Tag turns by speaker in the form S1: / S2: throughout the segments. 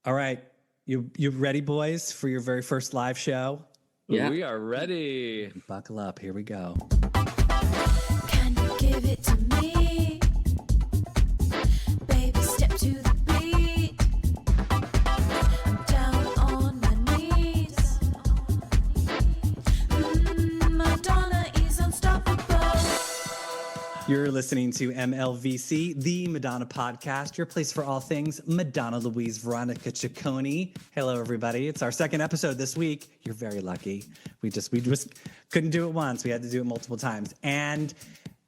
S1: All right. You ready, boys, for your very first live show?
S2: Yeah.
S3: We are ready.
S1: Buckle up. Here we go.
S4: Can you give it to me? Baby, step to the beat. I'm down on my knees. Madonna is unstoppable.
S1: You're listening to MLVC, the Madonna podcast, your place for all things Madonna Louise Veronica Ciccone. Hello, everybody. It's our second episode this week. You're very lucky. We just couldn't do it once. We had to do it multiple times. And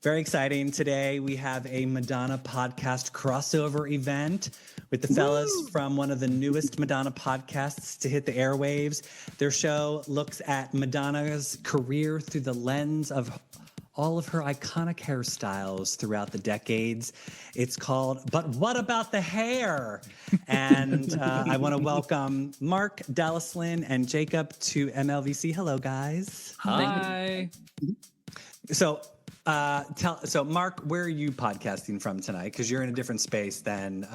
S1: very exciting. Today, we have a Madonna podcast crossover event with the fellas from one of the newest Madonna podcasts to hit the airwaves. Their show looks at Madonna's career through the lens of all of her iconic hairstyles throughout the decades. It's called But What About the Hair? And I want to welcome Mark, Dallas-Lynn, and Jacob to MLVC. Hello, guys.
S3: Hi.
S1: So, Mark, where are you podcasting from tonight? Because you're in a different space than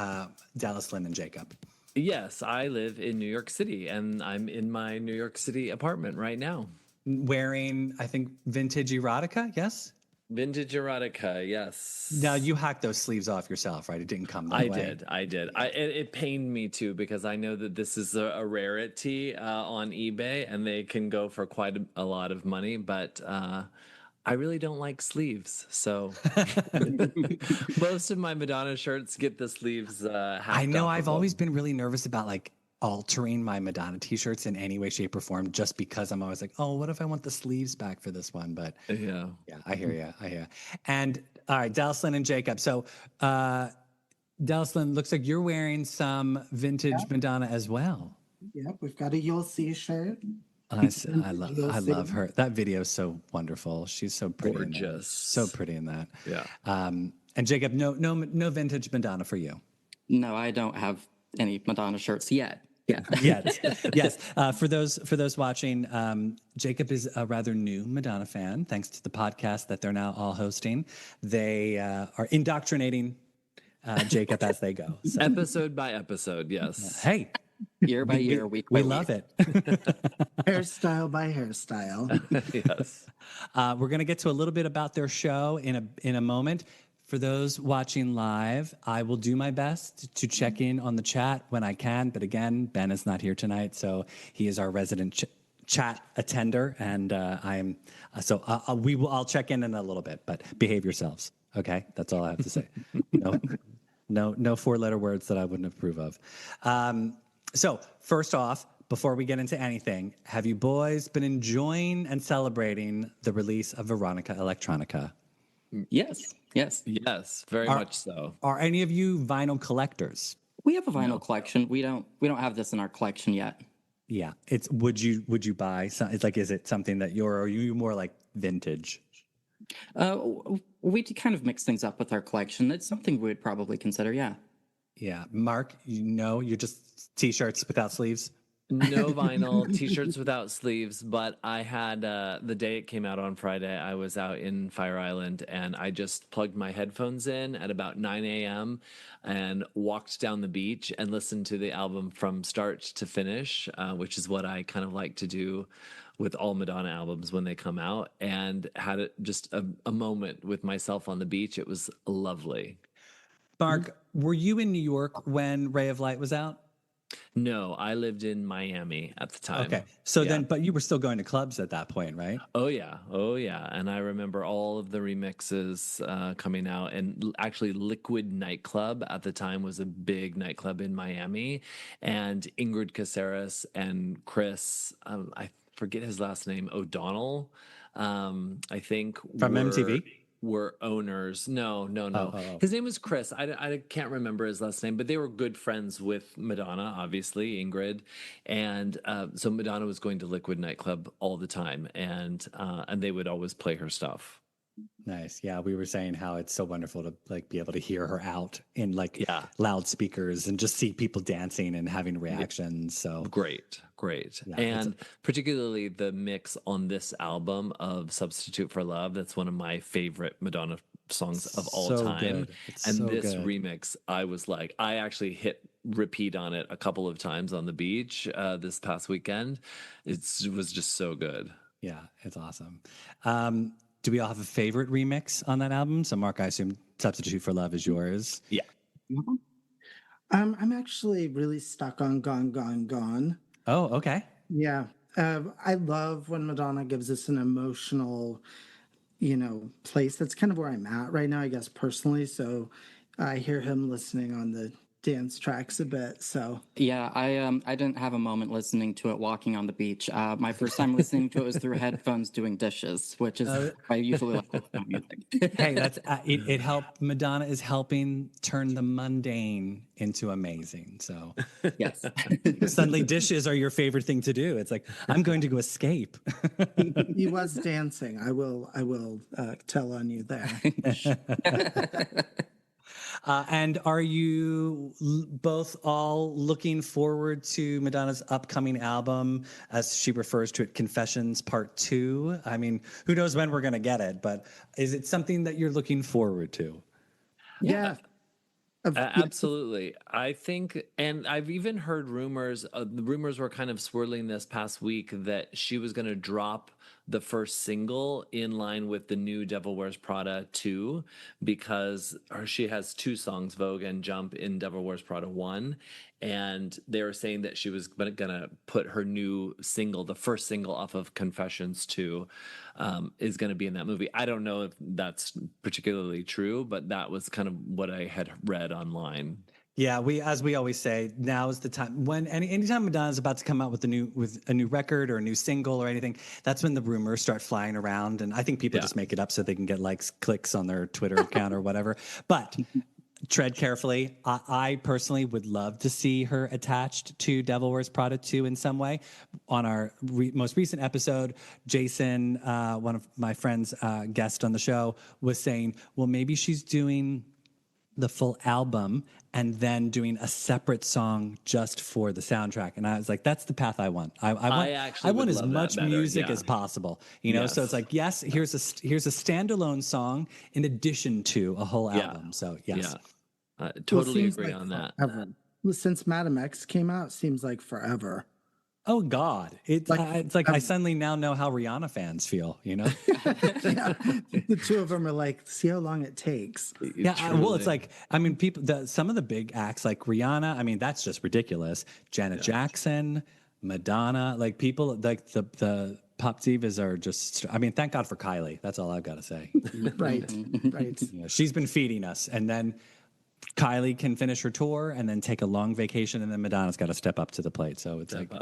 S1: Dallas-Lynn and Jacob.
S3: Yes, I live in New York City, and I'm in my New York City apartment right now.
S1: Wearing, I think, vintage erotica, yes?
S3: Vintage erotica, yes.
S1: Now, you hacked those sleeves off yourself, right? It didn't come that way.
S3: I did. It pained me, too, because I know that this is a rarity on eBay, and they can go for quite a lot of money, but I really don't like sleeves. So most of my Madonna shirts get the sleeves hacked
S1: I know
S3: off
S1: I've
S3: of them.
S1: always been really nervous about like altering my Madonna t-shirts in any way, shape, or form, just because I'm always like, oh, what if I want the sleeves back for this one? But
S3: Yeah.
S1: I hear you. And all right, Dallas-Lynn and Jacob. So Dallas-Lynn, looks like you're wearing some vintage Madonna as well.
S2: Yep, we've got a You'll See shirt.
S1: I love her. That video is so wonderful. She's so pretty.
S3: Gorgeous.
S1: So pretty in that.
S3: Yeah.
S1: And Jacob, no vintage Madonna for you.
S5: No, I don't have any Madonna shirts yet. Yeah.
S1: Yes. For those watching, Jacob is a rather new Madonna fan, thanks to the podcast that they're now all hosting. They are indoctrinating Jacob as they go. So,
S3: Episode by episode, yes.
S1: hey,
S5: Year by year, week by
S1: we
S5: week.
S1: love it.
S2: Hairstyle by hairstyle.
S3: Yes.
S1: We're going to get to a little bit about their show in a moment. For those watching live, I will do my best to check in on the chat when I can. But again, Ben is not here tonight, so he is our resident chat attender, and I'll check in a little bit. But behave yourselves, okay? That's all I have to say. No four-letter words that I wouldn't approve of. So first off, before we get into anything, have you boys been enjoying and celebrating the release of Veronica Electronica?
S5: Yes.
S3: Yes, very much so.
S1: Are any of you vinyl collectors?
S5: We have a vinyl collection. We don't have this in our collection yet.
S1: Yeah. Would you buy some? It's like, is it something that or are you more like vintage?
S5: We kind of mix things up with our collection. It's something we would probably consider. Yeah.
S1: Yeah. Mark, you're just t-shirts without sleeves.
S3: No vinyl, t-shirts without sleeves, but I had, the day it came out on Friday, I was out in Fire Island and I just plugged my headphones in at about 9 a.m. and walked down the beach and listened to the album from start to finish, which is what I kind of like to do with all Madonna albums when they come out, and had just a moment with myself on the beach. It was lovely.
S1: Mark, were you in New York when Ray of Light was out?
S3: No, I lived in Miami at the time.
S1: Okay. So
S3: Yeah.
S1: but you were still going to clubs at that point, right?
S3: Oh yeah. And I remember all of the remixes coming out. And actually, Liquid Nightclub at the time was a big nightclub in Miami. And Ingrid Caceres and Chris, I forget his last name, O'Donnell, I think.
S1: From MTV?
S3: Were owners. No.
S1: Oh.
S3: His name was Chris. I can't remember his last name, but they were good friends with Madonna, obviously, Ingrid. And so Madonna was going to Liquid Nightclub all the time, and they would always play her stuff.
S1: Nice. Yeah, we were saying how it's so wonderful to like be able to hear her out in like loudspeakers and just see people dancing and having reactions. So
S3: Great.
S1: Yeah,
S3: And particularly the mix on this album of Substitute for Love, that's one of my favorite Madonna songs of all
S1: So
S3: time.
S1: good. It's
S3: And
S1: so
S3: this
S1: good.
S3: remix, I was like, I actually hit repeat on it a couple of times on the beach this past weekend. It was just so good.
S1: Yeah, it's awesome. Do we all have a favorite remix on that album? So, Mark, I assume Substitute for Love is yours.
S3: Yeah.
S2: I'm actually really stuck on Gone, Gone, Gone.
S1: Oh, okay.
S2: Yeah. I love when Madonna gives us an emotional, place. That's kind of where I'm at right now, I guess, personally. So I hear him listening on the dance tracks a bit. So
S5: Yeah, I didn't have a moment listening to it walking on the beach. My first time listening to it was through headphones doing dishes, which is I usually like to listen to music.
S1: Hey, that's it helped. Madonna is helping turn the mundane into amazing. So
S5: Yes.
S1: suddenly dishes are your favorite thing to do. It's like, I'm going to go escape.
S2: he was dancing. I will tell on you there.
S1: And are you both all looking forward to Madonna's upcoming album, as she refers to it, Confessions Part 2? I mean, who knows when we're going to get it, but is it something that you're looking forward to?
S2: Yeah.
S3: Absolutely. I think, and I've even heard rumors, the rumors were kind of swirling this past week that she was going to drop the first single in line with the new Devil Wears Prada 2, because she has two songs, Vogue and Jump, in Devil Wears Prada 1. And they were saying that she was going to put her new single, the first single off of Confessions 2, is going to be in that movie. I don't know if that's particularly true, but that was kind of what I had read online.
S1: Yeah, as we always say, now is the time when anytime Madonna's about to come out with a new record or a new single or anything, that's when the rumors start flying around, and I think people just make it up so they can get likes, clicks on their Twitter account or whatever. But tread carefully. I personally would love to see her attached to Devil Wears Prada 2 in some way. On our most recent episode, Jason, one of my friends, guest on the show, was saying, well, maybe she's doing the full album and then doing a separate song just for the soundtrack. And I was like, that's the path I want. I want as much music as possible, you know? So it's like, yes, here's a standalone song in addition to a whole album. So yes.
S3: Yeah. Totally agree on that.
S2: Well, since Madam X came out, seems like forever.
S1: Oh God, it's like I suddenly now know how Rihanna fans feel. You know,
S2: Yeah. The two of them are like, see how long it takes.
S1: Yeah, well, it's like, I mean, some of the big acts like Rihanna. I mean, that's just ridiculous. Janet Jackson, Madonna, like people like the pop divas are just. I mean, thank God for Kylie. That's all I've got to say.
S2: Right.
S1: You know, she's been feeding us, and then Kylie can finish her tour and then take a long vacation, and then Madonna's got to step up to the plate. So it's like,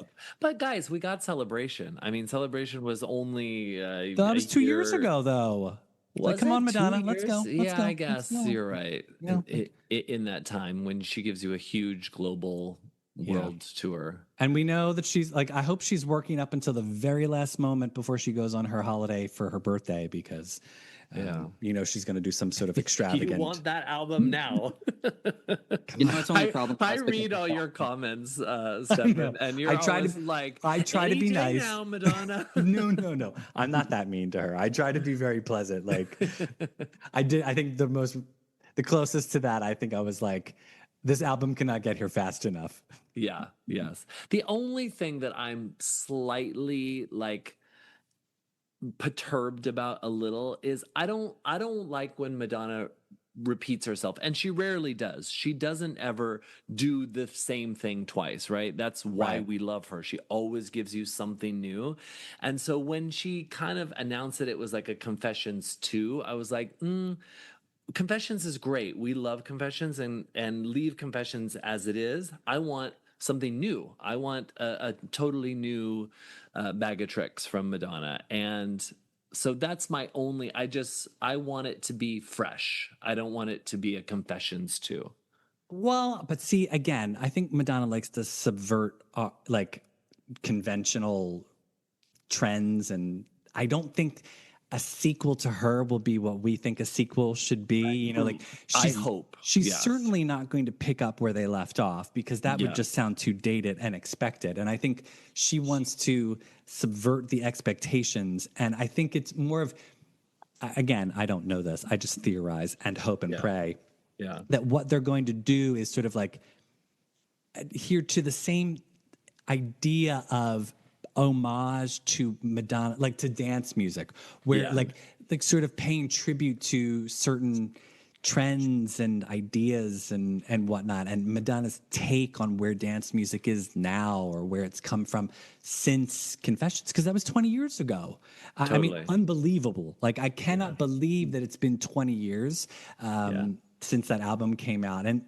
S3: but guys, we got Celebration. I mean, Celebration was only
S1: that was 2 years ago, though. Like, come on, Madonna, let's go.
S3: Yeah, I guess you're right. Yeah. In that time when she gives you a huge global world tour,
S1: and we know that she's like, I hope she's working up until the very last moment before she goes on her holiday for her birthday, because. You know, she's going to do some sort of extravagant.
S3: You want that album now?
S5: You know, it's only problem.
S3: I read all your comments, Stefan, and you're always like,
S1: I try to be nice
S3: now, Madonna.
S1: No, I'm not that mean to her. I try to be very pleasant. Like, I think the closest to that, I think I was like, this album cannot get here fast enough.
S3: Yeah. Yes. The only thing that I'm slightly like perturbed about a little is I don't like when Madonna repeats herself, and she rarely does. She doesn't ever do the same thing twice, right? That's why we love her. She always gives you something new. And so when she kind of announced that it was like a Confessions 2, I was like, Confessions is great. We love Confessions, and leave Confessions as it is. I want something new. I want a totally new bag of tricks from Madonna. And so that's my only, I want it to be fresh. I don't want it to be a Confessions 2.
S1: Well, but see, again, I think Madonna likes to subvert like conventional trends, and I don't think a sequel to her will be what we think a sequel should be. You know, like
S3: I hope
S1: she's certainly not going to pick up where they left off, because that would just sound too dated and expected. And I think she wants to subvert the expectations. And I think it's more of, again, I don't know this. I just theorize and hope and pray that what they're going to do is sort of like adhere to the same idea of homage to Madonna, like to dance music, where
S3: Yeah.
S1: like sort of paying tribute to certain trends and ideas and whatnot, and Madonna's take on where dance music is now or where it's come from since Confessions, because that was 20 years ago. I mean,
S3: Totally.
S1: unbelievable. Like, I cannot believe that it's been 20 years since that album came out. And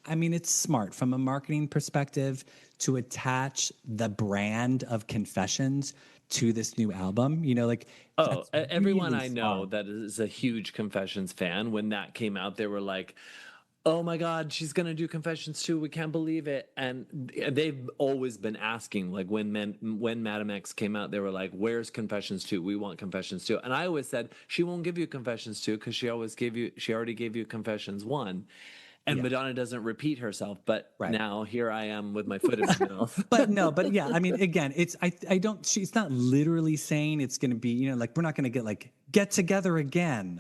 S1: I mean, it's smart from a marketing perspective to attach the brand of Confessions to this new album. You know, like,
S3: Oh,
S1: that's
S3: everyone
S1: really
S3: I know
S1: smart.
S3: that is a huge Confessions fan, when that came out, they were like, "Oh my God, she's gonna do Confessions too! We can't believe it!" And they've always been asking, like when Madam X came out, they were like, "Where's Confessions 2? We want Confessions 2." And I always said she won't give you Confessions 2 because she already gave you Confessions 1. And
S1: Yeah.
S3: Madonna doesn't repeat herself, but
S1: Right.
S3: now here I am with my foot in my mouth.
S1: But no, but yeah, I mean, again, it's I don't. She's not literally saying it's going to be, you know, like, we're not going to get together again.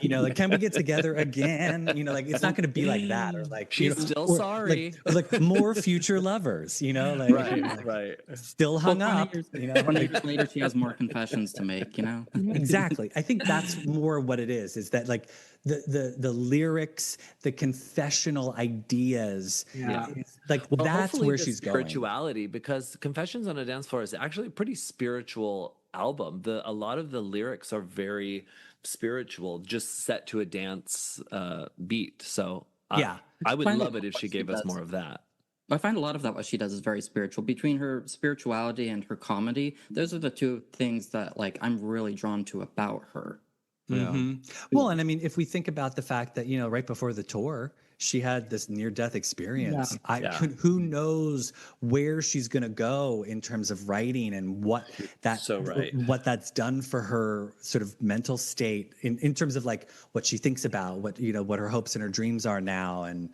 S1: You know, like, can we get together again? You know, like, it's not going to be like that, or like, you
S3: She's
S1: know,
S3: still
S1: or
S3: sorry.
S1: like more future lovers. You know, like,
S3: Right, right.
S1: still hung
S5: Well, 20
S1: up.
S5: years,
S1: You know,
S5: 20 years later, she has more confessions to make, you know?
S1: exactly. I think that's more what it is that, like, the lyrics, the confessional ideas,
S2: Yeah.
S1: like,
S3: Well,
S1: that's
S3: hopefully
S1: where
S3: the
S1: she's going.
S3: spirituality, because Confessions on a Dance Floor is actually a pretty spiritual album. A lot of the lyrics are very spiritual, just set to a dance beat. So
S1: Yeah.
S3: I would
S5: Find a
S3: love
S5: lot
S3: it if
S5: what
S3: she gave us
S5: does.
S3: more of that.
S5: I find a lot of that what she does is very spiritual. Between her spirituality and her comedy, those are the two things that like I'm really drawn to about her.
S1: Well, and I mean, if we think about the fact that, you know, right before the tour, she had this near-death experience.
S3: Yeah.
S1: Who knows where she's going to go in terms of writing and what
S3: So right.
S1: what that's done for her sort of mental state in terms of like what she thinks about, what, you know, what her hopes and her dreams are now. And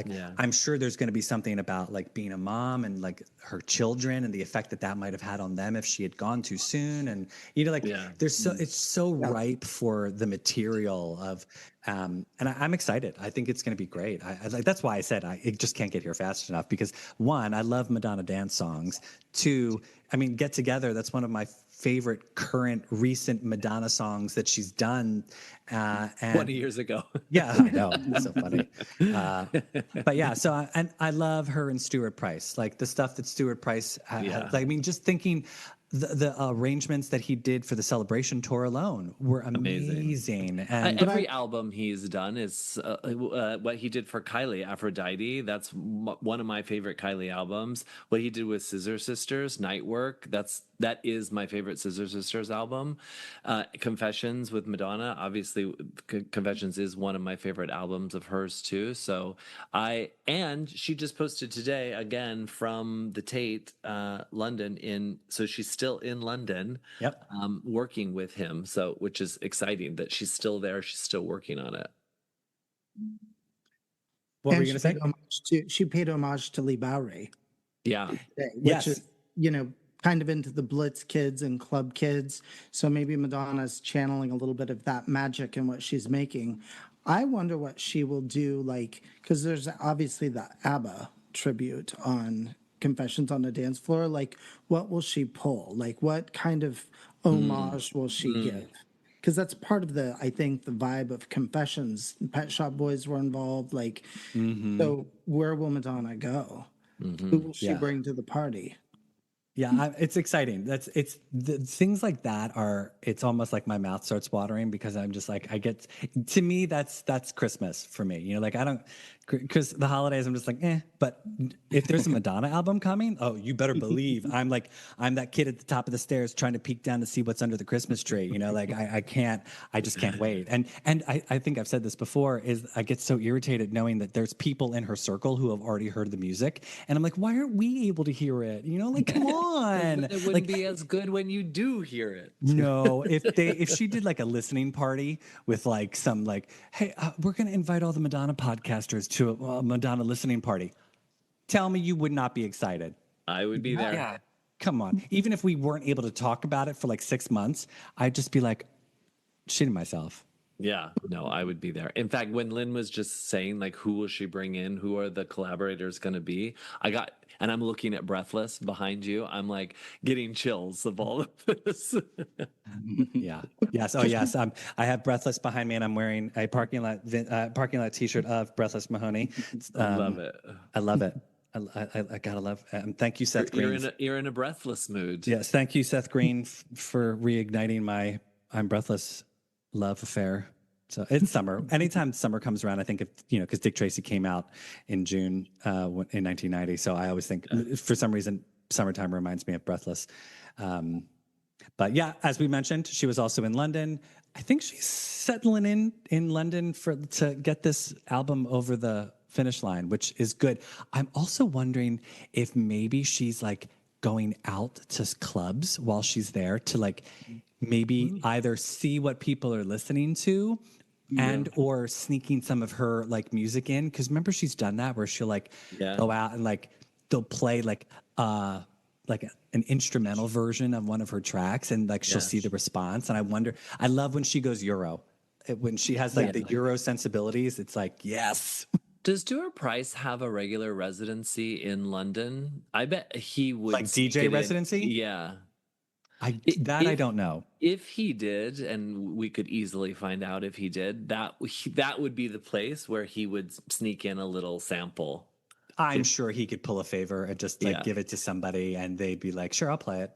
S3: Yeah.
S1: I'm sure there's going to be something about like being a mom and like her children and the effect that that might have had on them if she had gone too soon. And, you know, like,
S3: Yeah.
S1: there's it's so ripe for the material of, and I'm excited. I think it's going to be great. I like, that's why I said it just can't get here fast enough, because one, I love Madonna dance songs. Two, I mean, Get Together, that's one of my favorite current recent Madonna songs that she's done. And
S3: 20 years ago.
S1: yeah, I know. It's so funny. But yeah, so and I love her and Stuart Price, like the stuff that Stuart Price
S3: Yeah.
S1: like, I mean, just thinking the arrangements that he did for the Celebration tour alone were amazing. And
S3: Every album he's done is what he did for Kylie, Aphrodite. That's one of my favorite Kylie albums. What he did with Scissor Sisters, Night Work. That is my favorite Scissor Sisters album. Confessions with Madonna, obviously, Confessions is one of my favorite albums of hers too. So and she just posted today again from the Tate, London. So she's still in London.
S1: Yep.
S3: Working with him, so which is exciting that she's still there. She's still working on it.
S1: what were
S2: And
S1: you going to say?
S2: she paid homage to Lee Bowery,
S3: Yeah,
S2: which
S1: Yes.
S2: is, you know, kind of into the Blitz kids and club kids. So maybe Madonna's channeling a little bit of that magic in what she's making. I wonder what she will do, like, because there's obviously the ABBA tribute on Confessions on the Dance Floor. Like, what will she pull? Like, what kind of homage will she give? Because that's part of I think, the vibe of Confessions. Pet Shop Boys were involved. Like, so where will Madonna go? Who will she
S1: Yeah.
S2: bring to the party?
S1: Yeah, it's exciting. It's the things like that are. It's almost like my mouth starts watering, because I'm just like, to me that's Christmas for me. You know, like, I don't, because the holidays I'm just like, eh. But if there's a Madonna album coming, oh, you better believe I'm that kid at the top of the stairs trying to peek down to see what's under the Christmas tree. You know, like, I just can't wait. And I think I've said this before, is I get so irritated knowing that there's people in her circle who have already heard the music, and I'm like, why aren't we able to hear it? You know, like, come on.
S3: it wouldn't
S1: Like,
S3: be as good when you do hear it.
S1: no, if she did like a listening party with like some like, hey, we're going to invite all the Madonna podcasters to a Madonna listening party, tell me you would not be excited.
S3: I would be there.
S5: Yeah.
S1: Come on. Even if we weren't able to talk about it for like 6 months, I'd just be like shitting myself.
S3: Yeah, no, I would be there. In fact, when Lynn was just saying like who will she bring in, who are the collaborators going to be, and I'm looking at Breathless behind you. I'm like getting chills of all of this.
S1: Yeah. Yes. Oh, yes. I have Breathless behind me, and I'm wearing a parking lot T-shirt of Breathless Mahoney.
S3: Love it.
S1: I love it. I gotta love. Thank you, Seth Green.
S3: You're in a Breathless mood.
S1: Yes. Thank you, Seth Green, for reigniting my I'm Breathless love affair. So it's summer. Anytime summer comes around, I think because Dick Tracy came out in June in 1990. So I always think, for some reason, summertime reminds me of Breathless. But yeah, as we mentioned, she was also in London. I think she's settling in London to get this album over the finish line, which is good. I'm also wondering if maybe she's like going out to clubs while she's there to like maybe either see what people are listening to and or sneaking some of her like music in. Because remember, she's done that where she'll like go out and like they'll play like an instrumental version of one of her tracks, and like she'll see the response. And I love when she goes Euro. When she has like the Euro sensibilities, it's like, yes.
S3: Does Stuart Price have a regular residency in London? I bet he would.
S1: Like DJ residency?
S3: Yeah.
S1: I don't know.
S3: If he did, and we could easily find out if he did, that would be the place where he would sneak in a little sample.
S1: I'm sure he could pull a favor and just like give it to somebody, and they'd be like, "Sure, I'll play it."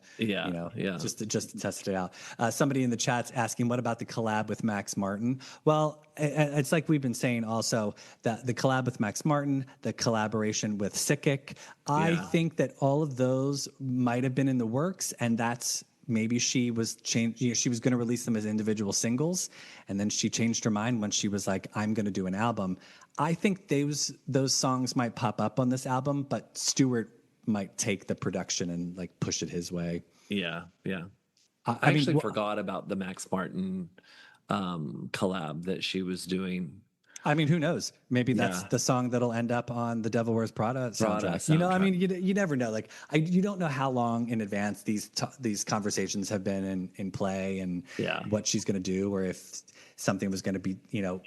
S1: Just to test it out. Somebody in the chat's asking, "What about the collab with Max Martin?" Well, it's like we've been saying also that the collab with Max Martin, the collaboration with Sickick, I think that all of those might have been in the works, and that's. Maybe she was she was going to release them as individual singles, and then she changed her mind when she was like, "I'm going to do an album." I think those songs might pop up on this album, but Stewart might take the production and like push it his way.
S3: Yeah. I actually forgot about the Max Martin collab that she was doing.
S1: I mean, who knows? Maybe that's the song that'll end up on the Devil Wears Prada soundtrack. You know, I mean, you never know. Like, you don't know how long in advance these conversations have been in play, and what she's going to do, or if something was going to be,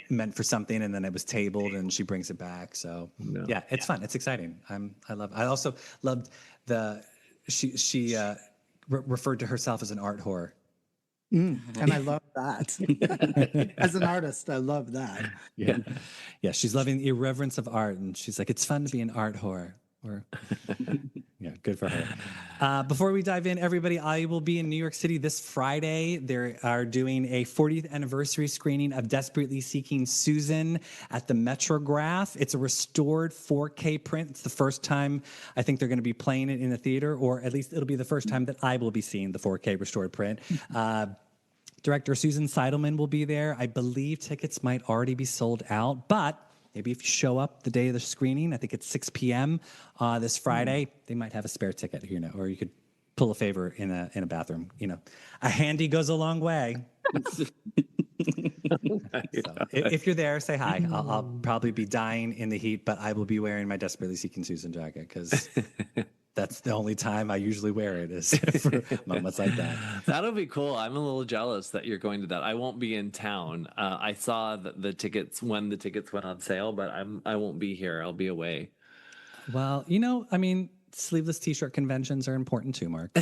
S1: meant for something, and then it was tabled, and she brings it back. So it's fun. It's exciting. I also loved she referred to herself as an art whore.
S2: And I love that. As an artist, I love that.
S1: Yeah, she's loving the irreverence of art, and she's like, it's fun to be an art whore. Good for her. Before we dive in, everybody, I will be in New York City this Friday. They are doing a 40th anniversary screening of Desperately Seeking Susan at the Metrograph. It's a restored 4K print. It's the first time I think they're going to be playing it in a theater, or at least it'll be the first time that I will be seeing the 4K restored print. Director Susan Seidelman will be there. I believe tickets might already be sold out, but maybe if you show up the day of the screening, I think it's 6 p.m. This Friday, they might have a spare ticket, or you could pull a favor in a bathroom. A handy goes a long way. So, if you're there, say hi. I'll probably be dying in the heat, but I will be wearing my Desperately Seeking Susan jacket because that's the only time I usually wear it is for moments like that.
S3: That'll be cool. I'm a little jealous that you're going to that. I won't be in town. I saw the tickets when the tickets went on sale, but I won't be here. I'll be away.
S1: Well, I mean, sleeveless t-shirt conventions are important too, Mark.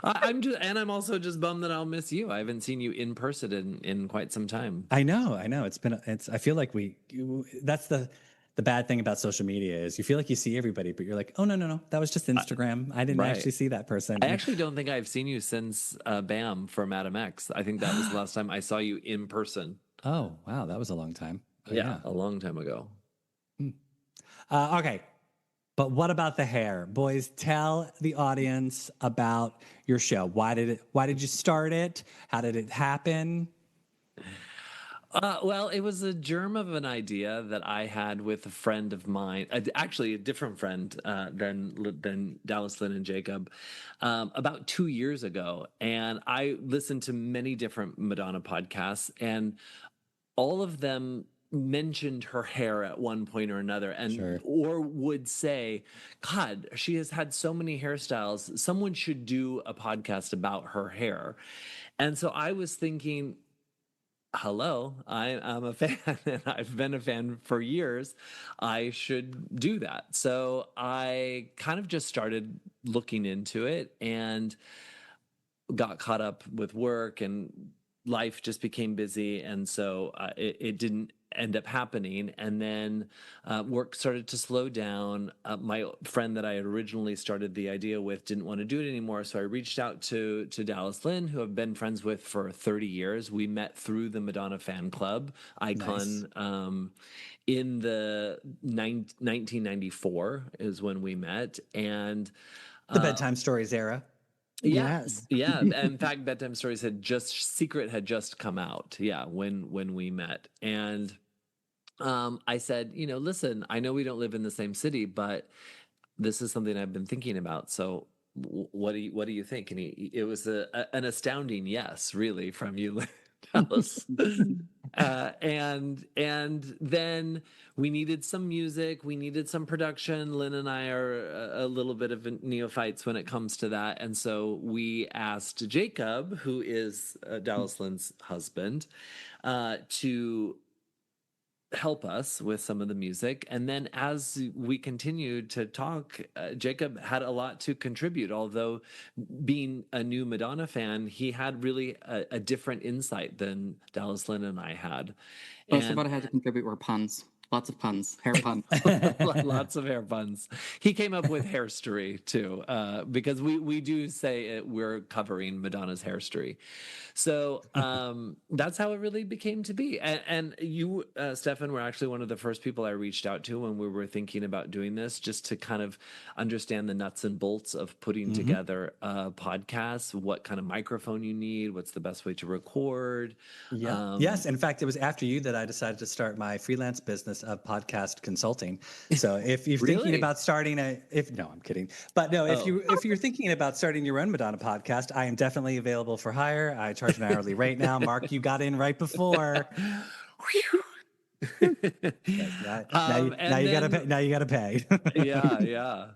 S3: I'm also just bummed that I'll miss you. I haven't seen you in person in quite some time.
S1: I know. I feel like that's the bad thing about social media is you feel like you see everybody, but you're like, oh, no, that was just Instagram. I didn't actually see that person.
S3: I actually don't think I've seen you since Bam from Adam X. I think that was the last time I saw you in person.
S1: Oh, wow. That was a long time.
S3: A long time ago.
S1: Okay. But what about the hair? Boys, tell the audience about your show. Why did you start it? How did it happen?
S3: Well, it was a germ of an idea that I had with a friend of mine, actually a different friend than Dallas, Lynn, and Jacob, about 2 years ago. And I listened to many different Madonna podcasts, and all of them mentioned her hair at one point or another, and or would say, God, she has had so many hairstyles. Someone should do a podcast about her hair. And so I was thinking, hello, I'm a fan and I've been a fan for years. I should do that. So I kind of just started looking into it and got caught up with work, and life just became busy. And so it didn't end up happening. And then work started to slow down. My friend that I had originally started the idea with didn't want to do it anymore. So I reached out to Dallas Lynn, who I've been friends with for 30 years. We met through the Madonna fan club icon.
S1: Nice.
S3: In the 1994 is when we met. And
S1: The bedtime stories era.
S3: yeah,
S2: Yes.
S3: yeah. In fact, Bedtime Stories Secret had just come out. Yeah, when we met, and I said, listen, I know we don't live in the same city, but this is something I've been thinking about. So, what do you think? And it was an astounding yes, really, from you, Dallas. And then we needed some music, we needed some production. Lynn and I are a little bit of neophytes when it comes to that, and so we asked Jacob, who is Dallas Lynn's husband, to help us with some of the music. And then as we continued to talk, Jacob had a lot to contribute. Although being a new Madonna fan, he had really a different insight than Dallas Lynn and I had.
S5: Most of
S3: And
S5: what I had to contribute were puns. Lots of puns. Hair puns.
S3: lots of hair puns. He came up with hairstory too, because we do say we're covering Madonna's hairstory. So that's how it really became to be. And you, Stefan, were actually one of the first people I reached out to when we were thinking about doing this, just to kind of understand the nuts and bolts of putting together a podcast, what kind of microphone you need, what's the best way to record.
S1: Yeah. Yes. In fact, it was after you that I decided to start my freelance business of podcast consulting. So if you're thinking
S3: Really?
S1: about starting no, I'm kidding. But no,
S3: Oh.
S1: if you're thinking about starting your own Madonna podcast, I am definitely available for hire. I charge an hourly rate now. Mark, you got in right before. Yes, now you gotta pay. Now you gotta pay.
S3: Yeah.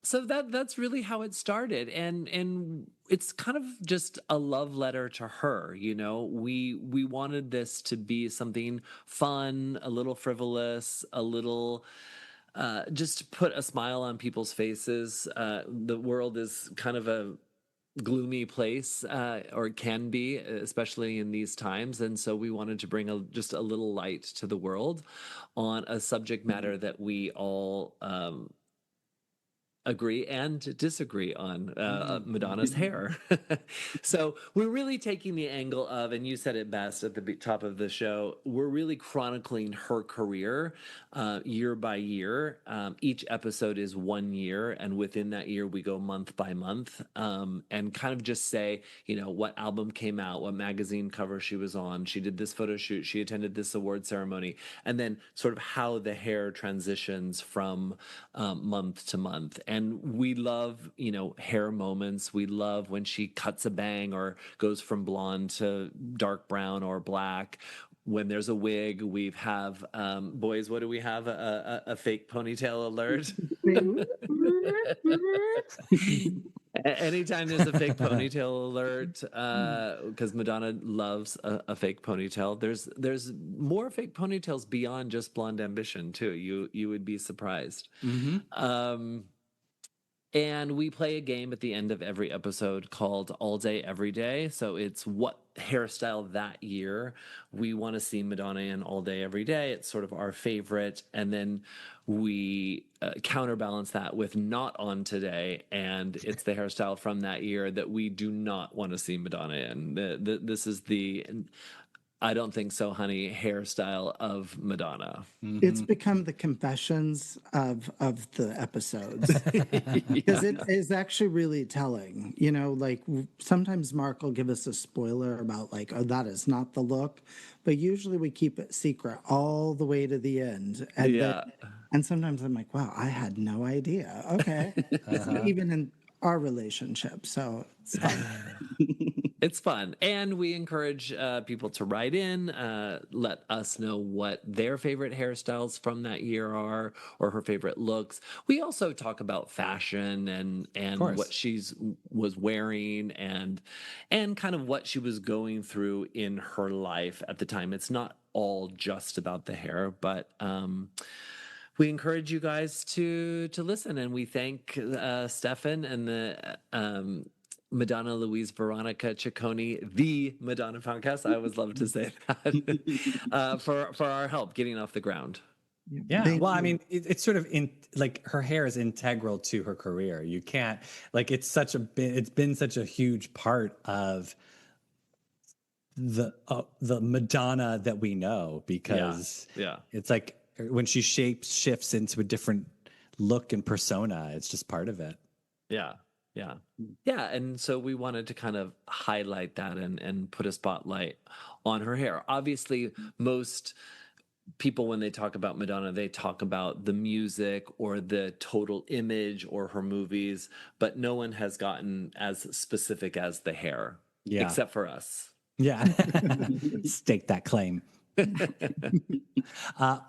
S3: So that's really how it started, and it's kind of just a love letter to her. We wanted this to be something fun, a little frivolous, a little just put a smile on people's faces. The world is kind of a gloomy place, or it can be, especially in these times, and so we wanted to bring just a little light to the world on a subject matter that we all agree and disagree on, Madonna's hair. So we're really taking the angle of, and you said it best at the top of the show, we're really chronicling her career year by year. Each episode is 1 year, and within that year we go month by month, and kind of just say, what album came out, what magazine cover she was on, she did this photo shoot, she attended this award ceremony, and then sort of how the hair transitions from month to month. And we love, hair moments. We love when she cuts a bang or goes from blonde to dark brown or black. When there's a wig, we have, boys, what do we have? A fake ponytail alert. Anytime there's a fake ponytail alert, because Madonna loves a fake ponytail. There's more fake ponytails beyond just Blonde Ambition too. You would be surprised. And we play a game at the end of every episode called All Day, Every Day. So it's what hairstyle that year we want to see Madonna in all day, every day. It's sort of our favorite. And then we counterbalance that with not on today. And it's the hairstyle from that year that we do not want to see Madonna in. This is the I don't think so, honey hairstyle of Madonna.
S2: It's become the confessions of the episodes because it is actually really telling. Like sometimes Mark will give us a spoiler about like, oh, that is not the look, but usually we keep it secret all the way to the end. And sometimes I'm like, wow, I had no idea. Okay, even in our relationship, so it's fun.
S3: It's fun. And we encourage people to write in, let us know what their favorite hairstyles from that year are or her favorite looks. We also talk about fashion and
S1: course.
S3: what was wearing and kind of what she was going through in her life at the time. It's not all just about the hair, but we encourage you guys to listen, and we thank Stefan and the Madonna Louise Veronica Ciccone, the Madonna podcast. I always love to say that for our help getting off the ground.
S1: Yeah.
S2: Thank
S1: Well, I
S2: you.
S1: mean, it's sort of like her hair is integral to her career. You can't like it's been such a huge part of the Madonna that we know because
S3: Yeah.
S1: it's like when she shifts into a different look and persona, it's just part of it.
S3: Yeah. And so we wanted to kind of highlight that and put a spotlight on her hair. Obviously, most people, when they talk about Madonna, they talk about the music or the total image or her movies, but no one has gotten as specific as the hair, except for us.
S1: Yeah. Stake that claim.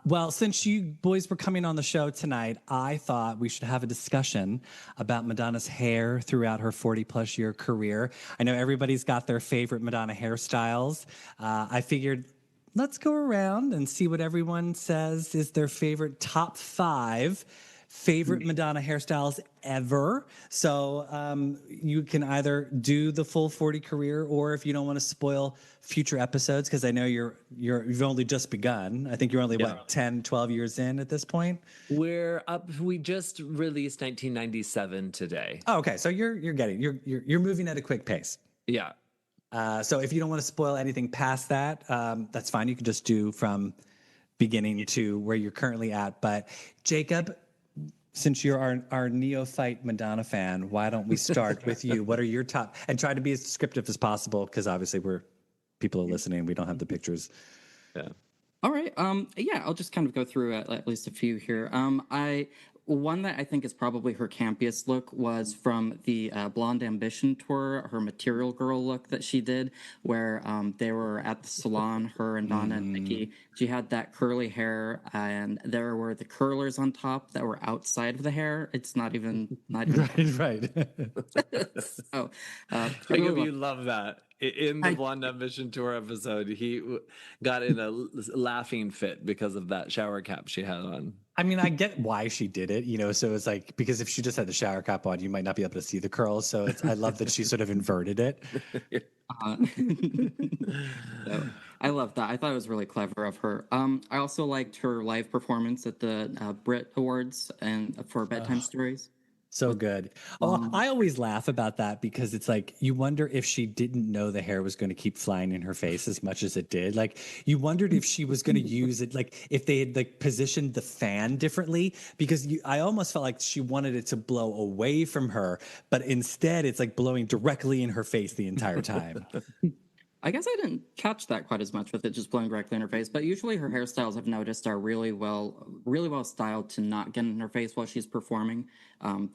S1: Well, since you boys were coming on the show tonight, I thought we should have a discussion about Madonna's hair throughout her 40-plus year career. I know everybody's got their favorite Madonna hairstyles. I figured let's go around and see what everyone says is their favorite top 5 favorite Madonna hairstyles ever. So you can either do the full 40 career, or if you don't want to spoil future episodes, because I know you've only just begun. I think you're only 10, 12 years in at this point.
S3: We're up. We just released 1997 today.
S1: Oh, okay. So you're moving at a quick pace.
S3: Yeah.
S1: So if you don't want to spoil anything past that, that's fine. You can just do from beginning to where you're currently at. But Jacob, since you're our neophyte Madonna fan, why don't we start with you? What are your top, and try to be as descriptive as possible, because obviously people are listening. We don't have the pictures.
S3: Yeah.
S5: All right. Yeah, I'll just kind of go through at least a few here. One that I think is probably her campiest look was from the Blonde Ambition tour, her Material Girl look that she did, where they were at the salon, her and Donna and Nikki. She had that curly hair, and there were the curlers on top that were outside of the hair. It's not even
S1: Right.
S5: so.
S3: Jacob, you love that. In the Blonde Ambition tour episode, he got in a laughing fit because of that shower cap she had on.
S1: I mean, I get why she did it, so it's like, because if she just had the shower cap on, you might not be able to see the curls. So I love that she sort of inverted it.
S5: So, I love that. I thought it was really clever of her. I also liked her live performance at the Brit Awards and for Bedtime Stories.
S1: So good. Oh, I always laugh about that because it's like, you wonder if she didn't know the hair was going to keep flying in her face as much as it did. Like, you wondered if she was going to use it, like if they had like positioned the fan differently, because I almost felt like she wanted it to blow away from her, but instead it's like blowing directly in her face the entire time.
S5: I guess I didn't catch that quite as much with it just blowing directly in her face, but usually her hairstyles I've noticed are really well styled to not get in her face while she's performing.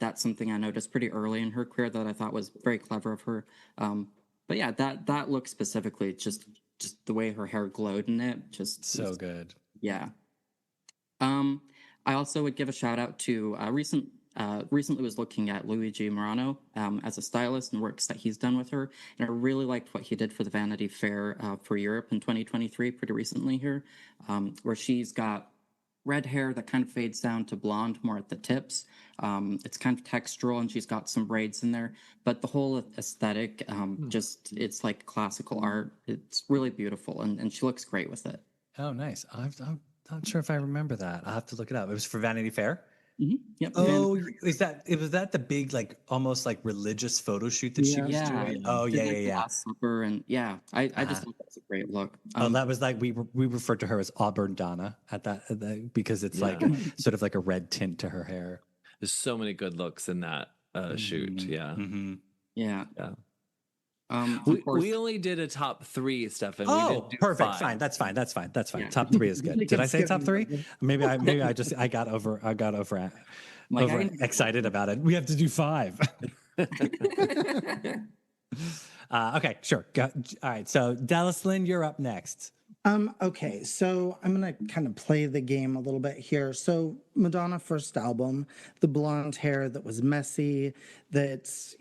S5: That's something I noticed pretty early in her career that I thought was very clever of her. But yeah, that look specifically, just the way her hair glowed in it, just
S1: so good.
S5: Yeah. I also would give a shout out to recently was looking at Luigi Morano as a stylist and works that he's done with her, and I really liked what he did for the Vanity Fair for Europe in 2023, pretty recently here, where she's got red hair that kind of fades down to blonde more at the tips. It's kind of textural, and she's got some braids in there, but the whole aesthetic, it's like classical art. It's really beautiful, and she looks great with it.
S1: Oh, nice. I'm not sure if I remember that. I'll have to look it up. It was for Vanity Fair?
S5: Mm-hmm. Yep.
S1: Oh, was that the big, like, almost like religious photo shoot that she was doing? Oh, yeah.
S5: Last Supper, and I just thought that was a great look.
S1: That was like, we referred to her as Auburn Donna at that because it's like sort of like a red tint to her hair.
S3: There's so many good looks in that shoot. Yeah.
S1: Mm-hmm.
S5: Yeah.
S3: We only did a top 3, Stefan.
S1: Oh,
S3: we didn't do
S1: perfect.
S3: 5.
S1: Fine. That's fine.
S5: Yeah.
S1: Top 3 is good. Did I say top 3? Maybe I got over
S5: Like,
S1: excited about it. We have to do 5. Okay, sure. All right. So Dallas Lynn, you're up next.
S2: Okay, so I'm gonna kind of play the game a little bit here. So Madonna first album, the blonde hair that was messy, that's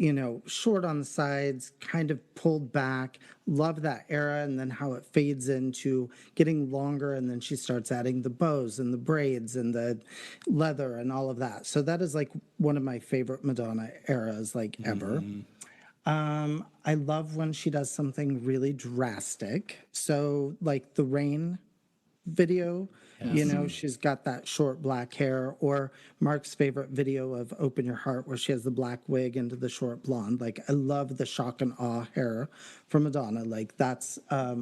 S2: short on the sides, kind of pulled back. Love that era, and then how it fades into getting longer, and then she starts adding the bows and the braids and the leather and all of that. So that is like one of my favorite Madonna eras, like ever. I love when she does something really drastic. So, like the rain video, she's got that short black hair, or Mark's favorite video of Open Your Heart, where she has the black wig into the short blonde. Like, I love the shock and awe hair from Madonna. Like, I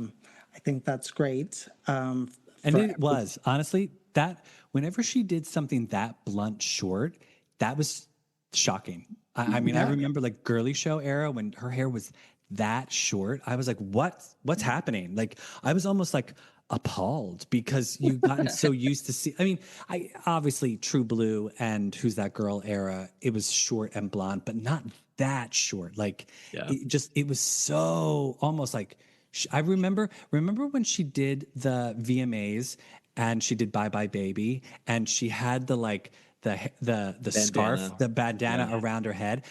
S2: think that's great.
S1: And it was honestly that whenever she did something that blunt short, that was shocking. I mean, I remember like girly show era when her hair was that short. I was like, what's happening? Like, I was almost like appalled because you've gotten so used to see. I mean, I obviously True Blue and Who's That Girl era, it was short and blonde, but not that short. Like, it was so almost like. I remember when she did the VMAs and she did Bye Bye Baby and she had the scarf, the bandana around her head.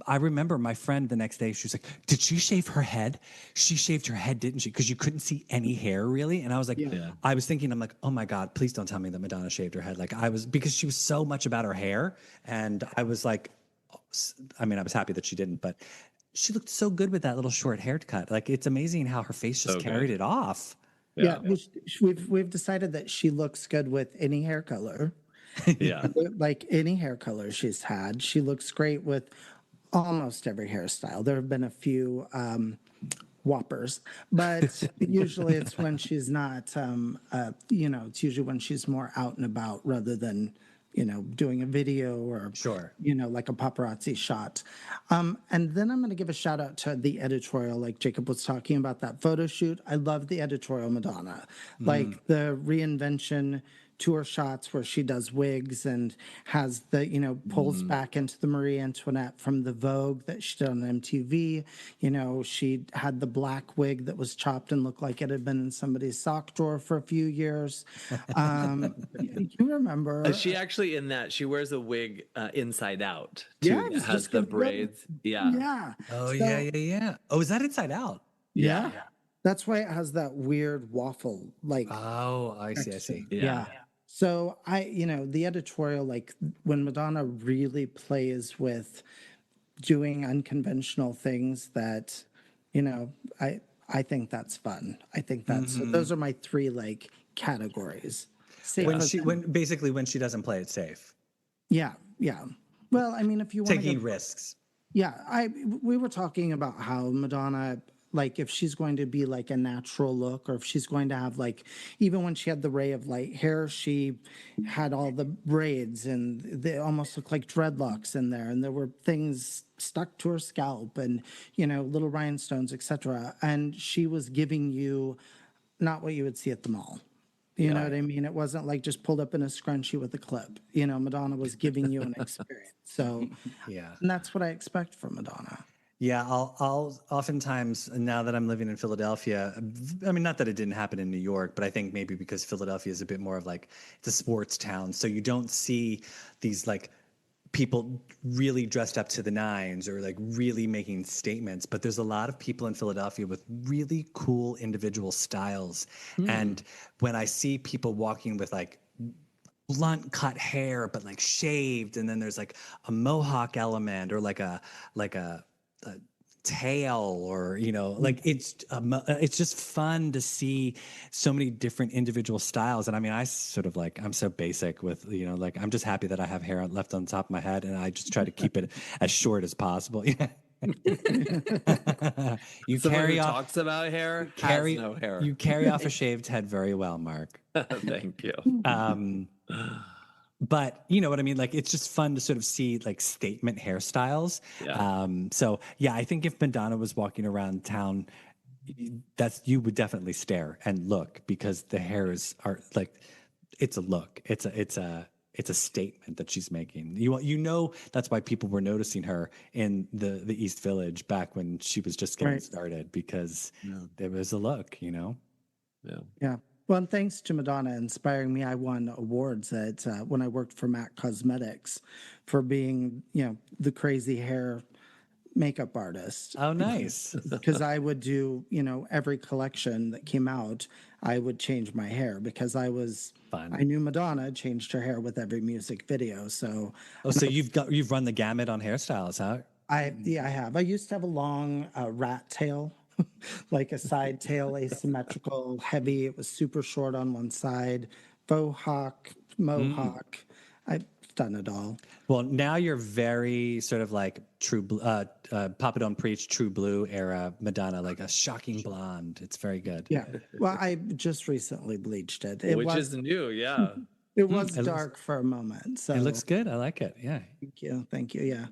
S1: I remember my friend the next day, she was like, did she shave her head? She shaved her head, didn't she? Because you couldn't see any hair really. And I was like, I was thinking, I'm like, oh my God, please don't tell me that Madonna shaved her head. Like because she was so much about her hair. And I was like, I mean, I was happy that she didn't, but she looked so good with that little short haircut. Like, it's amazing how her face just carried it off.
S2: Yeah, we've decided that she looks good with any hair color.
S3: Yeah.
S2: Like any hair color she's had, she looks great with almost every hairstyle. There have been a few whoppers, but usually it's when she's not. It's usually when she's more out and about rather than doing a video or like a paparazzi shot. And then I'm going to give a shout out to the editorial, like Jacob was talking about that photo shoot. I love the editorial Madonna, like the reinvention tour shots where she does wigs and has the pulls back into the Marie Antoinette from the Vogue that she did on MTV. She had the black wig that was chopped and looked like it had been in somebody's sock drawer for a few years. You remember
S3: She actually in that she wears a wig inside out too.
S2: Yeah,
S3: It has the braids.
S2: Yeah.
S1: Oh, yeah. Oh, is that Inside Out?
S2: Yeah. That's why it has that weird waffle like.
S1: Oh, I see.
S2: Yeah. So the editorial, like when Madonna really plays with doing unconventional things that, I think that's fun. I think that's, so those are my three like categories.
S1: When she doesn't play it safe.
S2: Yeah. Well, I mean, if you want
S1: taking risks.
S2: Yeah. We were talking about how Madonna, like if she's going to be like a natural look, or if she's going to have like, even when she had the ray of light hair, she had all the braids and they almost looked like dreadlocks in there. And there were things stuck to her scalp and, little rhinestones, etc. And she was giving you not what you would see at the mall. You know what I mean? It wasn't like just pulled up in a scrunchie with a clip. Madonna was giving you an experience. So and that's what I expect from Madonna.
S1: Yeah, I'll oftentimes, now that I'm living in Philadelphia, I mean, not that it didn't happen in New York, but I think maybe because Philadelphia is a bit more of like, it's a sports town. So you don't see these like people really dressed up to the nines or like really making statements, but there's a lot of people in Philadelphia with really cool individual styles. And when I see people walking with like blunt cut hair, but like shaved, and then there's like a mohawk element or like a tail, or like it's just fun to see so many different individual styles. And I mean, I sort of like, I'm so basic with like, I'm just happy that I have hair left on top of my head, and I just try to keep it as short as possible. You
S3: Someone
S1: carry
S3: who
S1: off
S3: talks about hair has no hair.
S1: You carry off a shaved head very well, Mark.
S3: Thank you.
S1: But you know what I mean? Like, it's just fun to sort of see like statement hairstyles. So yeah, I think if Madonna was walking around town, you would definitely stare and look, because the hairs are like, it's a look. It's it's a statement that she's making. You know that's why people were noticing her in the East Village back when she was just getting
S2: Right.
S1: started, because there was a look, you know.
S3: Yeah.
S2: Yeah. Well, and thanks to Madonna inspiring me, I won awards at when I worked for MAC Cosmetics for being, the crazy hair makeup artist.
S1: Oh, nice.
S2: Because I would do, every collection that came out, I would change my hair because I
S1: Fun.
S2: knew Madonna changed her hair with every music video. So
S1: Oh, so you've run the gamut on hairstyles, huh?
S2: I have. I used to have a long rat tail, like a side tail, asymmetrical, heavy. It was super short on one side, faux hawk, mohawk. I've done it all.
S1: Well, now you're very sort of like Papa Don't Preach, True Blue era Madonna, like a shocking blonde. It's very good.
S2: Yeah. Well, I just recently bleached it. It
S3: Which
S2: was
S3: is new, yeah.
S2: it was
S1: it looks-
S2: dark for a moment. So
S1: It looks good. I like it. Yeah.
S2: thank you. Thank you. Yeah.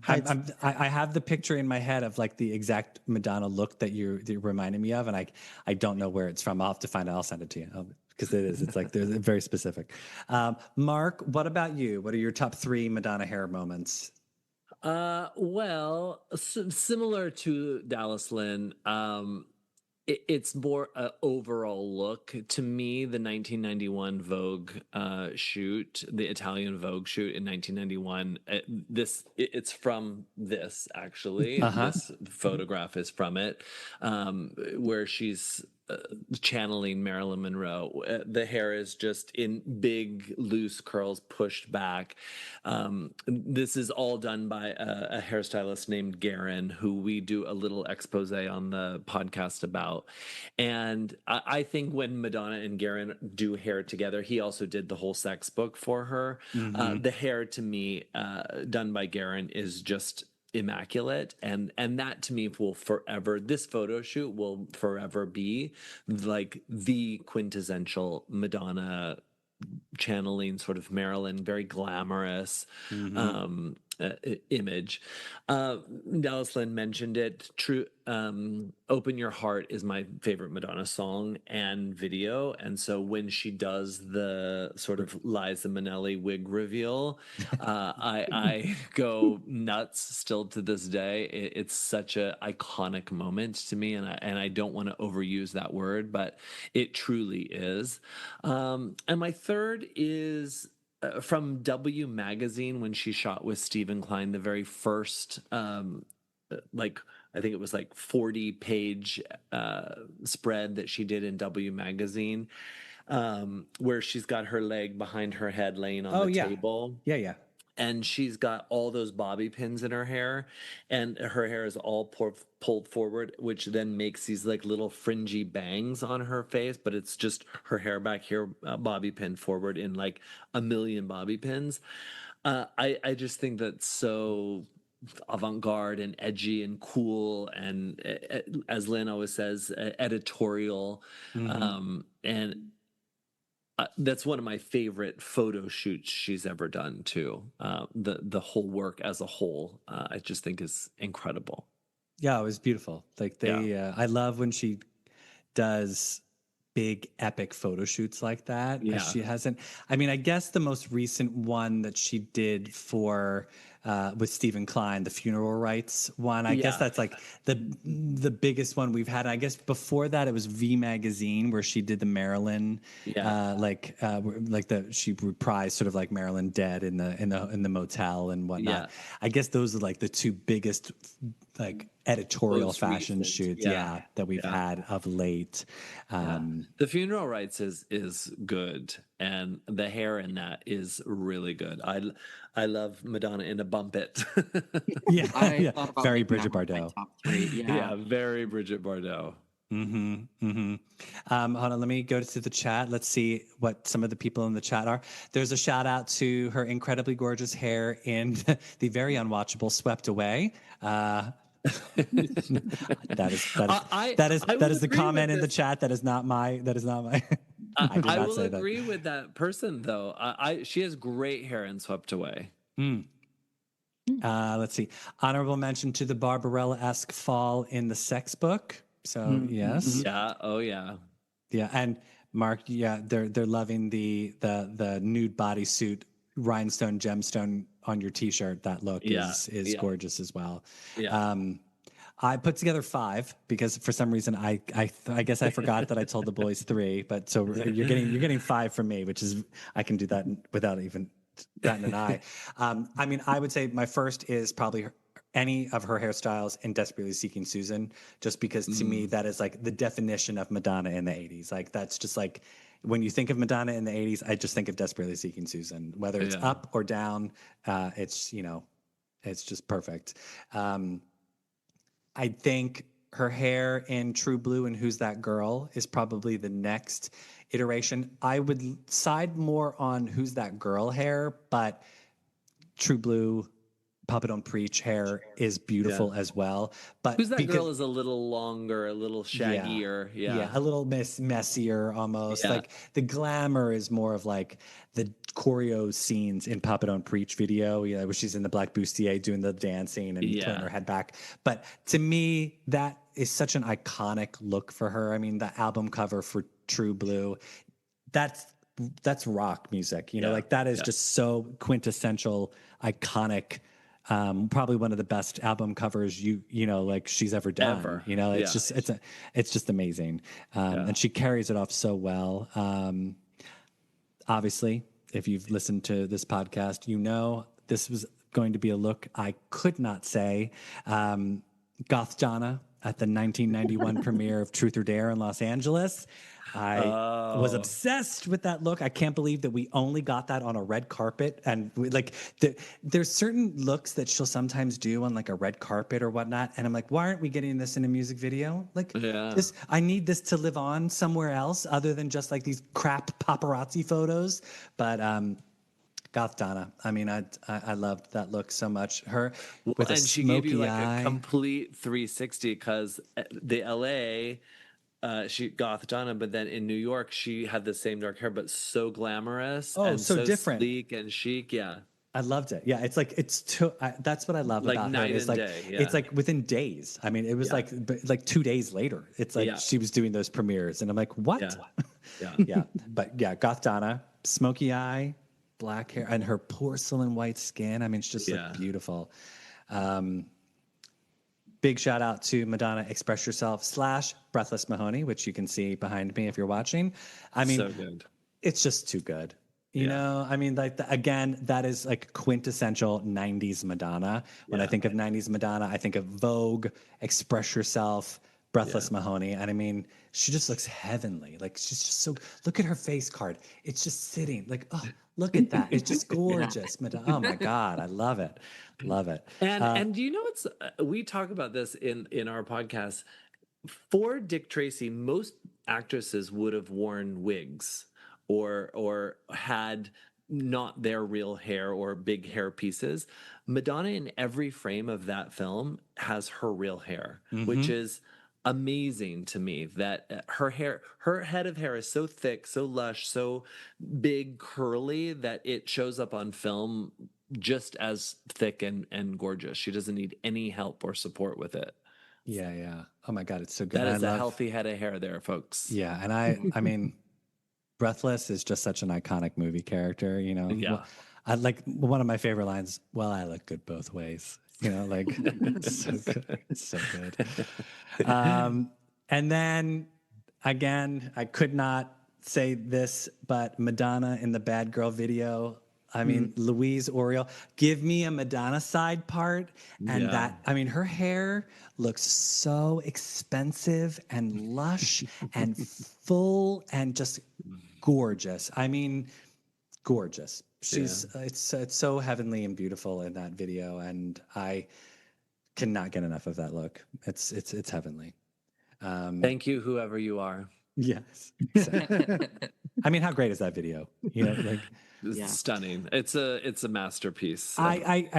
S1: I have the picture in my head of like the exact Madonna look that you're reminding me of, and I don't know where it's from. I'll have to find it. I'll send it to you because it is. It's like they're very specific. Mark, what about you? What are your top 3 Madonna hair moments?
S3: Well, similar to Dallas Lynn, it's more overall look. To me, the 1991 Vogue shoot, the Italian Vogue shoot in 1991, it's from this, actually. This photograph is from it, where she's channeling Marilyn Monroe. The hair is just in big, loose curls pushed back. This is all done by a hairstylist named Garen, who we do a little expose on the podcast about. And I think when Madonna and Garen do hair together, he also did the whole sex book for her. The hair, to me, done by Garen, is just immaculate, and that to me will forever, this photo shoot will forever be like the quintessential Madonna channeling sort of Marilyn, very glamorous image. Dallas Lynn mentioned it. True. Open Your Heart is my favorite Madonna song and video. And so when she does the sort of Liza Minnelli wig reveal, I go nuts still to this day. It's such an iconic moment to me. And I don't want to overuse that word, but it truly is. And my third is from W Magazine, when she shot with Stephen Klein, the very first, I think it was like 40-page spread that she did in W Magazine, where she's got her leg behind her head laying on the table.
S1: Yeah.
S3: And she's got all those bobby pins in her hair, and her hair is all pulled forward, which then makes these like little fringy bangs on her face, but it's just her hair back here, bobby pin forward in like a million bobby pins. I just think that's so avant-garde and edgy and cool, and as Lynn always says, editorial. And that's one of my favorite photo shoots she's ever done too. The whole work as a whole, I just think is incredible.
S1: Yeah, it was beautiful. Like I love when she does big epic photo shoots like that.
S3: Yeah.
S1: She hasn't, I mean, I guess the most recent one that she did for with Stephen Klein, the funeral rites one. I guess that's like the biggest one we've had. I guess before that it was V Magazine, where she did the Marilyn, she reprised sort of like Marilyn dead in the motel and whatnot.
S3: Yeah.
S1: I guess those are like the 2 biggest like editorial
S3: Most
S1: fashion
S3: recent,
S1: shoots that we've had of late.
S3: The funeral rites is good, and the hair in that is really good. I love Madonna in a bump it.
S1: Yeah,
S5: thought about
S1: very
S5: making
S1: Bridget
S5: that one my
S1: Bardot.
S5: top 3.
S3: Yeah, very Bridget Bardot.
S1: Hold on, let me go to the chat. Let's see what some of the people in the chat are. There's a shout out to her incredibly gorgeous hair in the very unwatchable Swept Away. That is the comment in the chat. That is not my. I did
S3: I
S1: not
S3: will
S1: say
S3: agree with that person, though. She has great hair in Swept Away.
S1: Let's see. Honorable mention to the Barbarella-esque fall in the sex book. So yes.
S3: Yeah. Oh yeah.
S1: Yeah, and Mark, they're loving the nude bodysuit rhinestone gemstone on your t-shirt, that look is gorgeous as well.
S3: Yeah.
S1: I put together 5 because for some reason I guess I forgot that I told the boys 3, but so you're getting 5 from me, which is I can do that without even batting an eye. I mean, I would say my first is probably any of her hairstyles in Desperately Seeking Susan, just because to me that is like the definition of Madonna in the 80s. Like that's just like when you think of Madonna in the 80s, I just think of Desperately Seeking Susan, whether it's up or down. It's, you know, it's just perfect. I think her hair in True Blue and Who's That Girl is probably the next iteration. I would side more on Who's That Girl hair, but True Blue, Papa Don't Preach hair is beautiful as well. But
S3: Who's That Girl is a little longer, a little shaggier. Yeah.
S1: A little messier almost.
S3: Yeah.
S1: Like the glamour is more of like the choreo scenes in Papa Don't Preach video, you know, where she's in the black bustier doing the dancing and putting her head back. But to me, that is such an iconic look for her. I mean, the album cover for True Blue, that's rock music, you know, like that is just so quintessential, iconic. Probably one of the best album covers you know like she's ever done.
S3: Ever.
S1: You know, it's just amazing, and she carries it off so well. Obviously, if you've listened to this podcast, you know this was going to be a look I could not say. Goth Donna at the 1991 premiere of Truth or Dare in Los Angeles. I was obsessed with that look. I can't believe that we only got that on a red carpet. And there's certain looks that she'll sometimes do on like a red carpet or whatnot. And I'm like, why aren't we getting this in a music video? Like this, I need this to live on somewhere else other than just like these crap paparazzi photos. But Goth Donna. I mean, I loved that look so much. Her with a
S3: she
S1: smoky
S3: gave you like
S1: eye.
S3: a complete 360 because the LA she Goth Donna, but then in New York she had the same dark hair but so glamorous and
S1: so different,
S3: sleek and chic.
S1: I loved it. Yeah, it's like that's what I love
S3: Like
S1: about
S3: night
S1: her. Is
S3: and
S1: like
S3: day,
S1: it's like within days. I mean, it was like 2 days later. It's like she was doing those premieres, and I'm like, what? Yeah. But yeah, Goth Donna, smoky eye, black hair, and her porcelain white skin. I mean, it's just like beautiful. Big shout out to Madonna Express Yourself / Breathless Mahoney, which you can see behind me if you're watching. I mean,
S3: so good.
S1: It's just too good. You know, I mean, like, again, that is like quintessential 90s Madonna. When I think of 90s Madonna, I think of Vogue, Express Yourself, Breathless Mahoney. And I mean, she just looks heavenly. Like, she's just so, look at her face card. It's just sitting like, oh, look at that. It's just gorgeous. Madonna. Oh my God. I love it. Love it.
S3: And you know, it's we talk about this in our podcast. For Dick Tracy, most actresses would have worn wigs or had not their real hair or big hair pieces. Madonna in every frame of that film has her real hair, which is amazing to me. That her head of hair is so thick, so lush, so big, curly that it shows up on film just as thick and gorgeous. She doesn't need any help or support with it.
S1: Yeah. Oh my God, it's so good.
S3: That is a healthy head of hair there, folks.
S1: Yeah, and I mean, Breathless is just such an iconic movie character, you know.
S3: Yeah.
S1: I like one of my favorite lines. Well, I look good both ways, you know. Like it's so good, it's so good. And then again, I could not say this, but Madonna in the Bad Girl video. I mean, Louise Oriole, give me a Madonna side part. And that, I mean, her hair looks so expensive and lush and full and just gorgeous. I mean, gorgeous. She's, it's so heavenly and beautiful in that video. And I cannot get enough of that look. It's heavenly.
S3: Thank you, whoever you are.
S1: Yes. I mean, how great is that video? You know, like,
S3: it's stunning. It's a masterpiece.
S1: I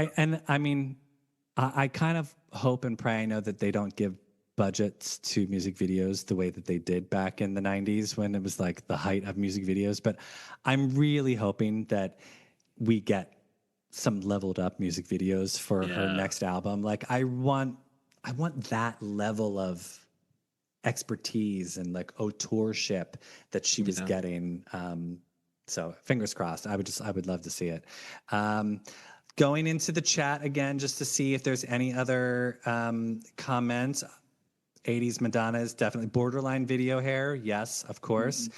S1: kind of hope and pray. I know that they don't give budgets to music videos the way that they did back in the 90s when it was like the height of music videos, but I'm really hoping that we get some leveled up music videos for her next album. Like I want that level of expertise and like auteurship that she was getting. So fingers crossed. I would love to see it. Going into the chat again, just to see if there's any other comments. 80s Madonna is definitely borderline video hair. Yes, of course.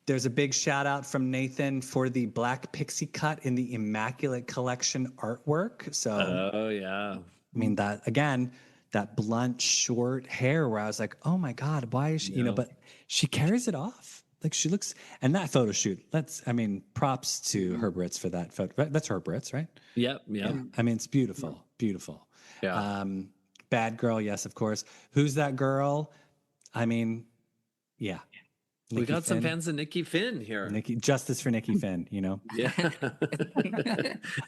S1: There's a big shout out from Nathan for the black pixie cut in the Immaculate Collection artwork. So,
S3: Oh yeah.
S1: I mean, that again, that blunt, short hair where I was like, oh my God, why is she, you know, but she carries it off. Like she looks, and that photo shoot, props to Herb Ritz for that photo. That's Herb Ritz, right?
S3: Yep.
S1: I mean, it's beautiful, beautiful.
S3: Yeah.
S1: Bad girl, yes, of course. Who's that girl? I mean, yeah.
S3: We
S1: Nikki
S3: got some
S1: Finn.
S3: fans of Nikki Finn here.
S1: Justice for Nikki Finn, you know?
S3: Yeah.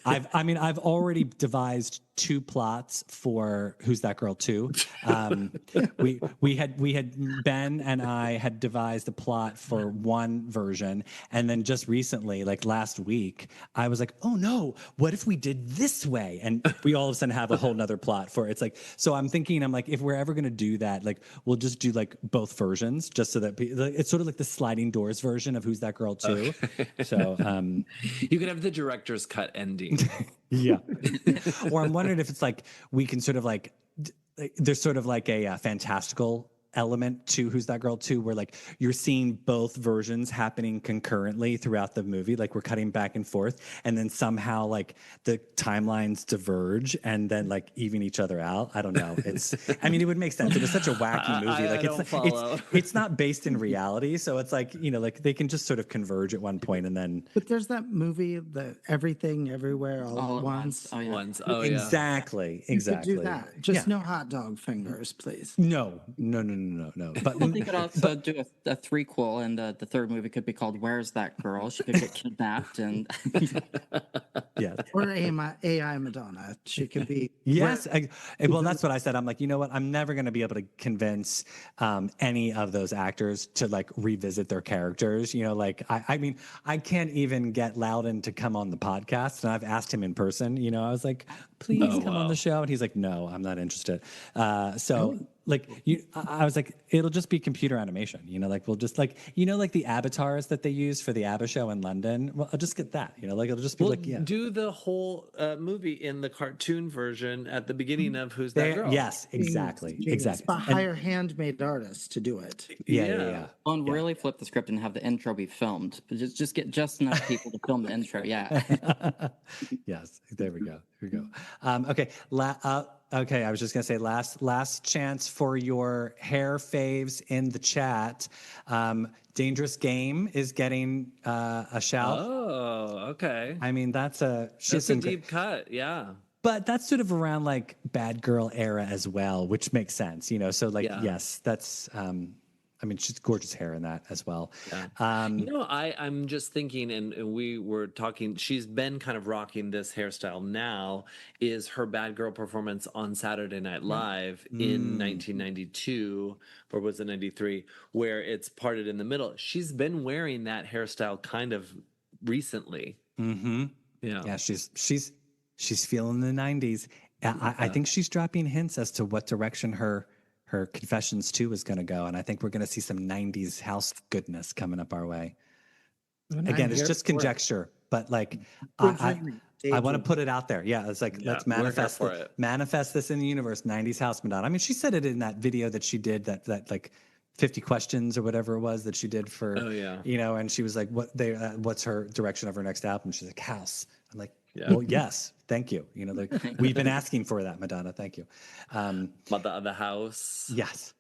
S1: I've already devised 2 plots for Who's That Girl 2. We had Ben and I had devised a plot for one version, and then just recently, like last week, I was like, oh no, what if we did this way? And we all of a sudden have a whole nother plot for it. It's like, so I'm like, if we're ever gonna do that, like we'll just do like both versions, just so that it's sort of like the sliding doors version of Who's That Girl 2. So
S3: You could have the director's cut ending.
S1: yeah. Or I'm wondering if it's like we can sort of like there's sort of like a fantastical element to Who's That Girl 2, where like you're seeing both versions happening concurrently throughout the movie, like we're cutting back and forth, and then somehow like the timelines diverge and then like even each other out. I don't know. It's I mean, it would make sense. It was such a wacky movie.
S3: I
S1: Like
S3: don't follow.
S1: it's not based in reality, so it's like, you know, like they can just sort of converge at one point and then
S2: But there's that movie, the Everything Everywhere All at Once.
S5: Oh yeah.
S3: Ones. Oh yeah.
S2: You could do that. Just
S1: Yeah.
S2: no hot dog fingers, please.
S1: No. But
S5: Well, they could also do a threequel, and the third movie could be called "Where's That Girl?" She could get kidnapped, and
S1: yeah.
S2: Or AI Madonna. She could be.
S1: Yes. Well, that's what I said. I'm like, you know what? I'm never going to be able to convince any of those actors to like revisit their characters. You know, like, I mean, I can't even get Loudon to come on the podcast. And I've asked him in person, you know, I was like, please come on the show. And he's like, no, I'm not interested. Like I was like, it'll just be computer animation, you know, like we'll just like, you know, like the avatars that they use for the ABBA show in London. Well, I'll just get that, you know, like it'll just be like, yeah.
S3: Do the whole movie in the cartoon version at the beginning of Who's That Girl?
S1: Yes, exactly.
S2: Genius.
S1: Exactly.
S2: But hire handmade artists to do it.
S1: Yeah.
S5: and really flip the script and have the intro be filmed. Just get just enough people to film the intro. Yeah.
S1: Yes, there we go. Here we go. Okay. Okay, I was just gonna say last chance for your hair faves in the chat. Dangerous Game is getting a shout.
S3: Oh, okay.
S1: I mean, that's a
S3: Deep cut. Yeah.
S1: but that's sort of around like bad girl era as well, which makes sense, you know. So like, yes, that's. I mean, she's gorgeous hair in that as well.
S3: Yeah. You know, I'm just thinking, and we were talking, she's been kind of rocking this hairstyle now, is her bad girl performance on Saturday Night Live in 1992, or was it 93, where it's parted in the middle. She's been wearing that hairstyle kind of recently.
S1: Mm-hmm.
S3: Yeah.
S1: She's feeling the 90s. I think she's dropping hints as to what direction her Confessions 2 is going to go, and I think we're going to see some 90s house goodness coming up our way. Again, it's just conjecture, but like I want to put it out there. Yeah, it's like let's manifest this in the universe. 90s house Madonna. I mean, she said it in that video that she did that like 50 questions or whatever it was that she did for you know, and she was like, what's her direction of her next album? She's like, house. I'm like, well, yes, thank you. You know, like we've been asking for that, Madonna. Thank you.
S3: But the house.
S1: Yes.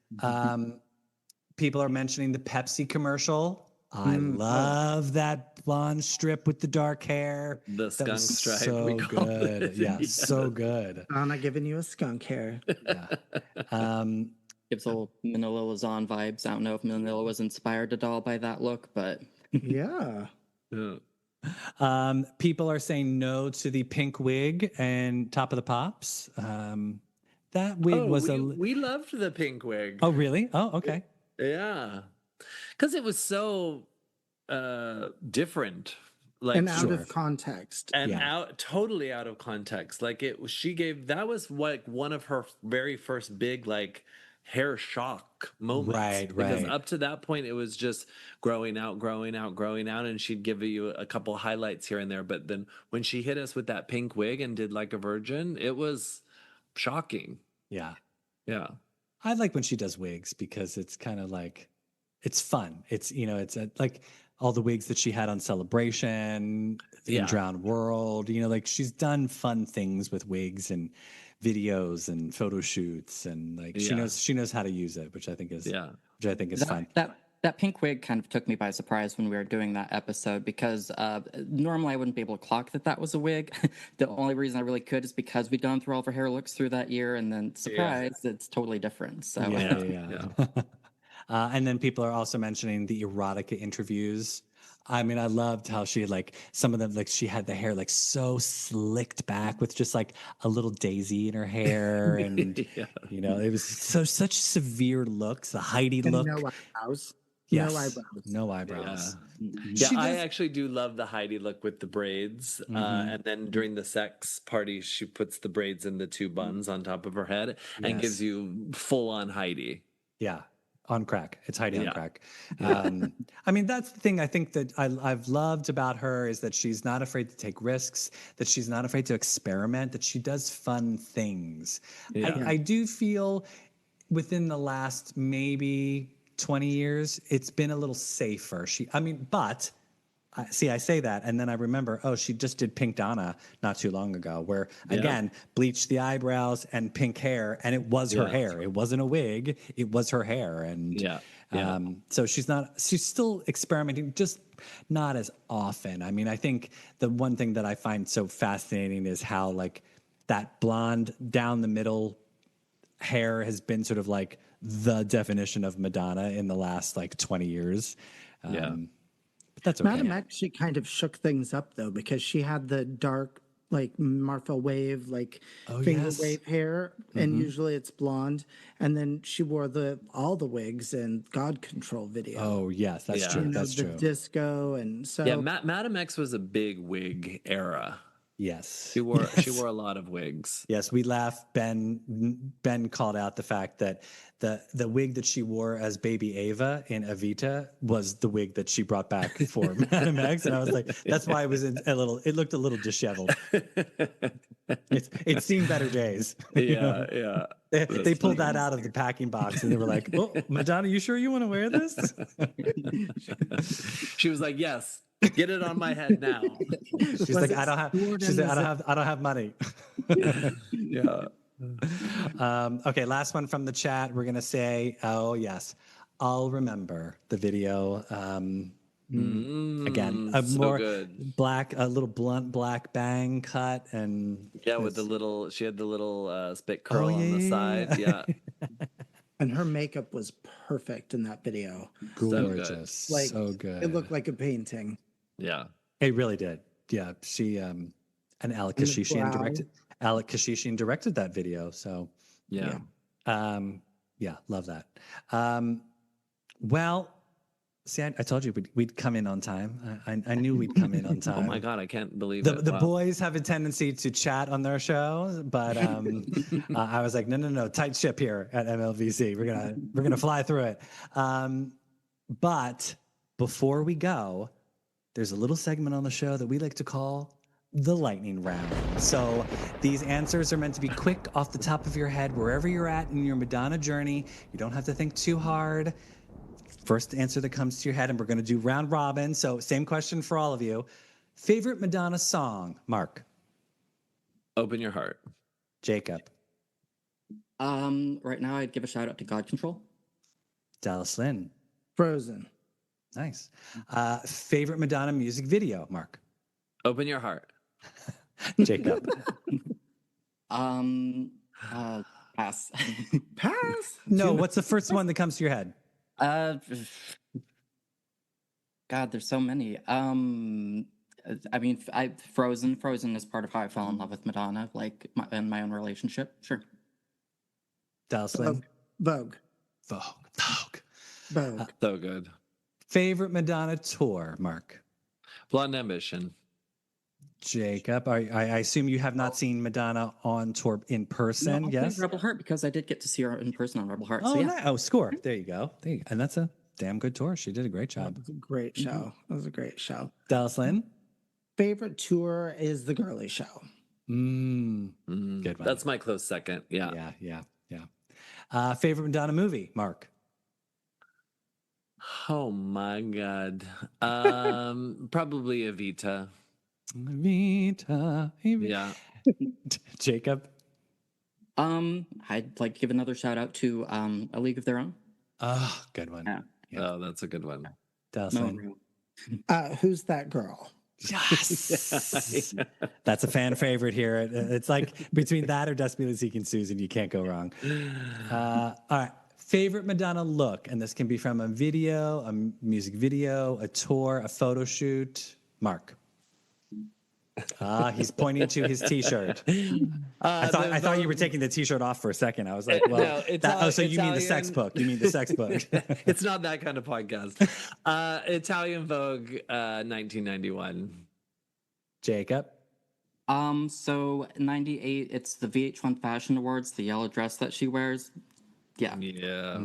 S1: People are mentioning the Pepsi commercial. I love that blonde strip with the dark hair.
S3: The skunk stripe.
S1: So good. Yeah, so good.
S2: I'm not giving you a skunk hair.
S1: Yeah.
S5: Gives little Manila Luzon vibes. I don't know if Manila was inspired at all by that look, but
S2: Yeah.
S1: People are saying no to the pink wig and Top of the Pops. That wig
S3: we loved the pink wig.
S1: Oh, really? Oh, okay.
S3: Yeah. Because it was so different. Like,
S2: and out of context.
S3: And totally out of context. Like that was like one of her very first big like hair shock moments.
S1: Right,
S3: Because
S1: right.
S3: up to that point, it was just growing out, growing out, growing out, and she'd give you a couple highlights here and there. But then when she hit us with that pink wig and did like a virgin, it was shocking.
S1: Yeah.
S3: Yeah.
S1: I like when she does wigs because it's kind of like, it's fun. It's, it's like all the wigs that she had on Celebration, in
S3: Yeah.
S1: Drowned World, like she's done fun things with wigs and videos and photo shoots, and like
S3: Yeah.
S1: she knows how to use it, which I think is
S3: Yeah.
S1: fun.
S5: That pink wig kind of took me by surprise when we were doing that episode because normally I wouldn't be able to clock that was a wig. The only reason I really could is because we'd gone through all of her hair looks through that year, and then surprise, it's totally different. So
S1: Yeah. And then people are also mentioning the erotica interviews. I mean, I loved how she had like some of them, like she had the hair like so slicked back with just like a little daisy in her hair, and
S3: Yeah.
S1: it was such severe looks. The Heidi
S2: And
S1: look,
S2: no eyebrows.
S1: yes,
S2: No eyebrows.
S1: no eyebrows.
S3: Yeah,
S1: She
S3: I
S1: does-
S3: actually do love the Heidi look with the braids. And then during the sex party, she puts the braids in the two buns on top of her head and gives
S1: Yes.
S3: you full on Heidi.
S1: Yeah, on crack. It's Heidi on
S3: Yeah.
S1: crack. I mean, that's the thing I think that I've loved about her is that she's not afraid to take risks, that she's not afraid to experiment, that she does fun things.
S3: Yeah.
S1: I do feel within the last maybe 20 years, it's been a little safer. But I say that, and then I remember, she just did Pink Donna not too long ago, where again, bleached the eyebrows and pink hair, and it was her hair. It wasn't a wig; it was her hair, and so she's still experimenting, just not as often. I mean, I think the one thing that I find so fascinating is how like that blonde down the middle hair has been sort of like the definition of Madonna in the last like 20 years. But that's okay.
S2: Madame X, she kind of shook things up though, because she had the dark, like Martha wave, like finger
S1: yes.
S2: wave hair, and usually it's blonde. And then she wore all the wigs in God Control video.
S1: Oh yes, that's true. That's
S2: the
S1: true.
S2: disco, and so
S3: Yeah, Madame X was a big wig era.
S1: Yes.
S3: She wore a lot of wigs.
S1: Yes, we laugh. Ben called out the fact that the wig that she wore as Baby Ava in Evita was the wig that she brought back for Madame X, and I was like, that's why it was it looked a little disheveled. It's seen better days.
S3: Yeah.
S1: They pulled that out of the packing box and they were like, "Oh, Madonna, you sure you want to wear this?"
S3: She was like, "Yes, get it on my head now."
S1: She's like, "I don't have." She's like, "I don't have money."
S3: Yeah.
S1: Okay, last one from the chat. We're gonna say, "Oh yes, I'll remember the video." Again, a
S3: so
S1: more
S3: good.
S1: a little blunt black bang cut, and
S3: Yeah, with she had the little spit curl
S1: Oh,
S3: on the
S1: yeah.
S3: side. Yeah.
S2: and her makeup was perfect in that video.
S1: gorgeous,
S2: Like
S1: so good.
S2: it looked like a painting.
S3: Yeah.
S1: It really did. Yeah, she and Alec
S2: And the
S1: Kashishian
S2: brow.
S1: directed that video. So
S3: Yeah.
S1: yeah, love that. Well, see, I told you we'd come in on time. I knew we'd come in on time.
S3: Oh my God, I can't believe
S1: The
S3: it. Wow.
S1: boys have a tendency to chat on their show, but I was like, no, tight ship here at MLVC. We're gonna fly through it. But before we go, there's a little segment on the show that we like to call the lightning round. So these answers are meant to be quick, off the top of your head, wherever you're at in your Madonna journey. You don't have to think too hard. First answer that comes to your head, and we're going to do round robin. So same question for all of you. Favorite Madonna song, Mark?
S3: Open your heart.
S1: Jacob?
S5: Right now, I'd give a shout out to God Control.
S1: Dallas Lynn?
S2: Frozen.
S1: Nice. Favorite Madonna music video, Mark?
S3: Open your heart.
S1: Jacob?
S5: Pass.
S2: Pass.
S1: No, what's the first one that comes to your head?
S5: God, there's so many. I mean, Frozen. Frozen is part of how I fell in love with Madonna, like in my own relationship. Sure.
S1: Dallas Lynn?
S2: Vogue.
S1: Vogue.
S3: So good.
S1: Favorite Madonna tour, Mark?
S3: Blonde Ambition.
S1: Jacob, I assume you have not seen Madonna on tour in person,
S5: I'll
S1: yes?
S5: say Rebel Heart because I did get to see her in person on Rebel Heart.
S1: Oh,
S5: so yeah.
S1: nice. Oh, Score. There you go. And that's a damn good tour. She did a great
S2: That
S1: job.
S2: was a great show. That was a great show.
S1: Dallas Lynn?
S2: Favorite tour is the Girly Show.
S1: Good one.
S3: That's my close second. Yeah.
S1: Yeah. Favorite Madonna movie, Mark?
S3: Oh my God. Probably Evita.
S1: Vita.
S3: Yeah.
S1: Jacob?
S5: I'd like to give another shout out to A League of Their Own.
S1: Oh, good one.
S5: Yeah.
S1: Yeah.
S3: Oh, that's a good one.
S1: Dallas Lynn?
S2: Who's that girl?
S1: Yes. That's a fan favorite here. It's like between that or Despicable Seeking Susan, you can't go wrong. All right. Favorite Madonna look, and this can be from a video, a music video, a tour, a photo shoot. Mark. He's pointing to his T-shirt. I thought you were taking the T-shirt off for a second. I was like, well,
S3: no,
S1: so you mean the sex book? You mean the sex book?
S3: It's not that kind of podcast. Italian Vogue, 1991.
S1: Jacob.
S5: So 98, it's the VH1 Fashion Awards, the yellow dress that she wears. Yeah.
S3: Yeah.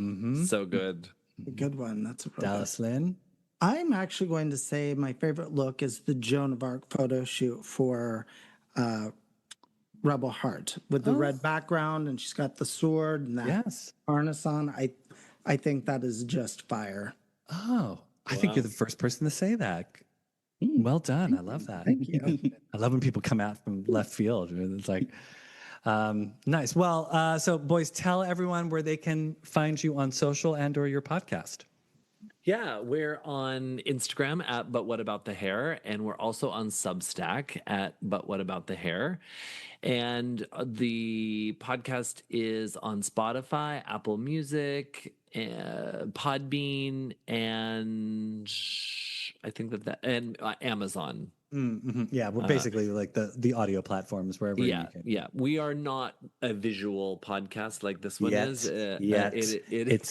S3: So good.
S2: A good one. That's a real
S1: Dallas Lynn.
S2: I'm actually going to say my favorite look is the Joan of Arc photo shoot for Rebel Heart with the red background, and she's got the sword and that
S1: Yes.
S2: harness on. I think that is just fire.
S1: Oh, I think you're the first person to say that. Well done. I love that.
S2: Thank you.
S1: I love when people come out from left field. It's like, nice. Well, so boys, tell everyone where they can find you on social and or your podcast.
S3: Yeah, we're on Instagram at But What About the Hair, and we're also on Substack at But What About the Hair. And the podcast is on Spotify, Apple Music, Podbean, and I think and Amazon.
S1: Yeah, we're basically like the audio platforms wherever you can.
S3: Yeah. We are not a visual podcast like this one is.
S1: It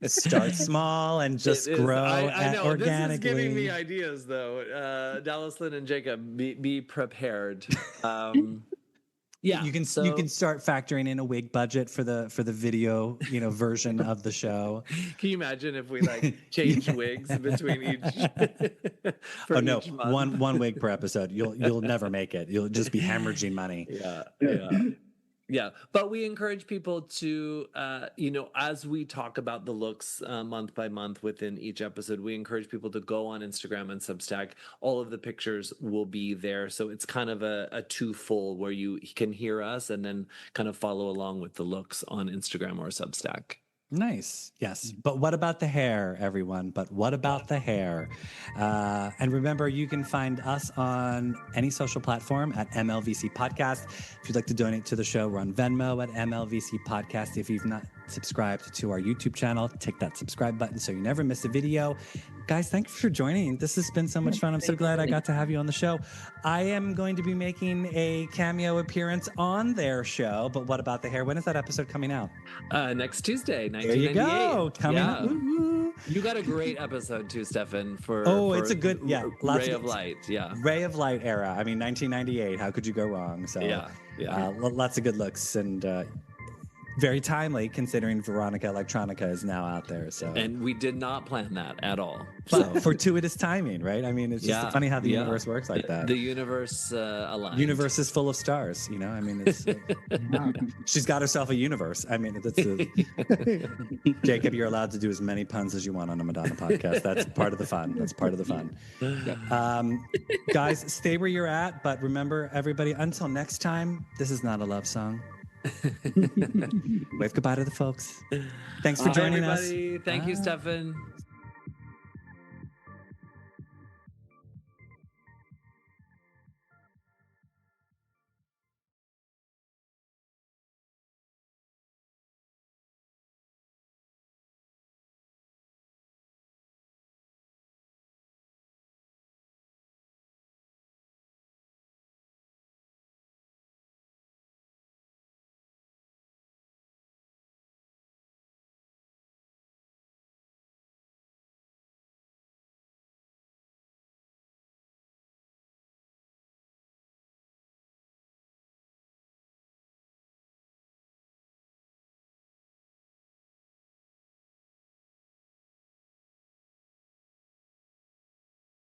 S1: starts small and just grow
S3: I know.
S1: organically.
S3: This is giving me ideas, though. Dallas Lynn and Jacob, be prepared. Yeah,
S1: you can start factoring in a wig budget for the video version of the show.
S3: Can you imagine if we like change wigs between each?
S1: Each month? one wig per episode. You'll never make it. You'll just be hemorrhaging money.
S3: Yeah. But we encourage people to, as we talk about the looks month by month within each episode, we encourage people to go on Instagram and Substack. All of the pictures will be there. So it's kind of a twofold where you can hear us and then kind of follow along with the looks on Instagram or Substack.
S1: Nice. Yes. But what about the hair, everyone? But what about the hair? And remember, you can find us on any social platform at MLVC Podcast. If you'd like to donate to the show, we're on Venmo at MLVC Podcast. If you've not subscribed to our YouTube channel, take that subscribe button so you never miss a video. Guys, thanks for joining. This has been so much fun. I'm so glad I got to have you on the show. I am going to be making a cameo appearance on their show, But What About the Hair? When is that episode coming out?
S3: Next Tuesday, 1998.
S1: There you go. Coming up. Woo-hoo.
S3: You got a great episode too, Stefan, for
S1: it's a good,
S3: Ray of Light. Yeah.
S1: Ray of Light era. I mean, 1998. How could you go wrong? So lots of good looks and very timely considering Veronica Electronica is now out there. So
S3: and we did not plan that at all.
S1: But fortuitous timing, right? I mean, it's just funny how the universe works like that.
S3: The universe aligned.
S1: Universe is full of stars. I mean, it's, she's got herself a universe. I mean, Jacob, you're allowed to do as many puns as you want on a Madonna podcast. That's part of the fun. Guys, stay where you're at. But remember, everybody, until next time, this is not a love song. Wave goodbye to the folks. Thanks for joining us.
S3: Thank you, Stefan.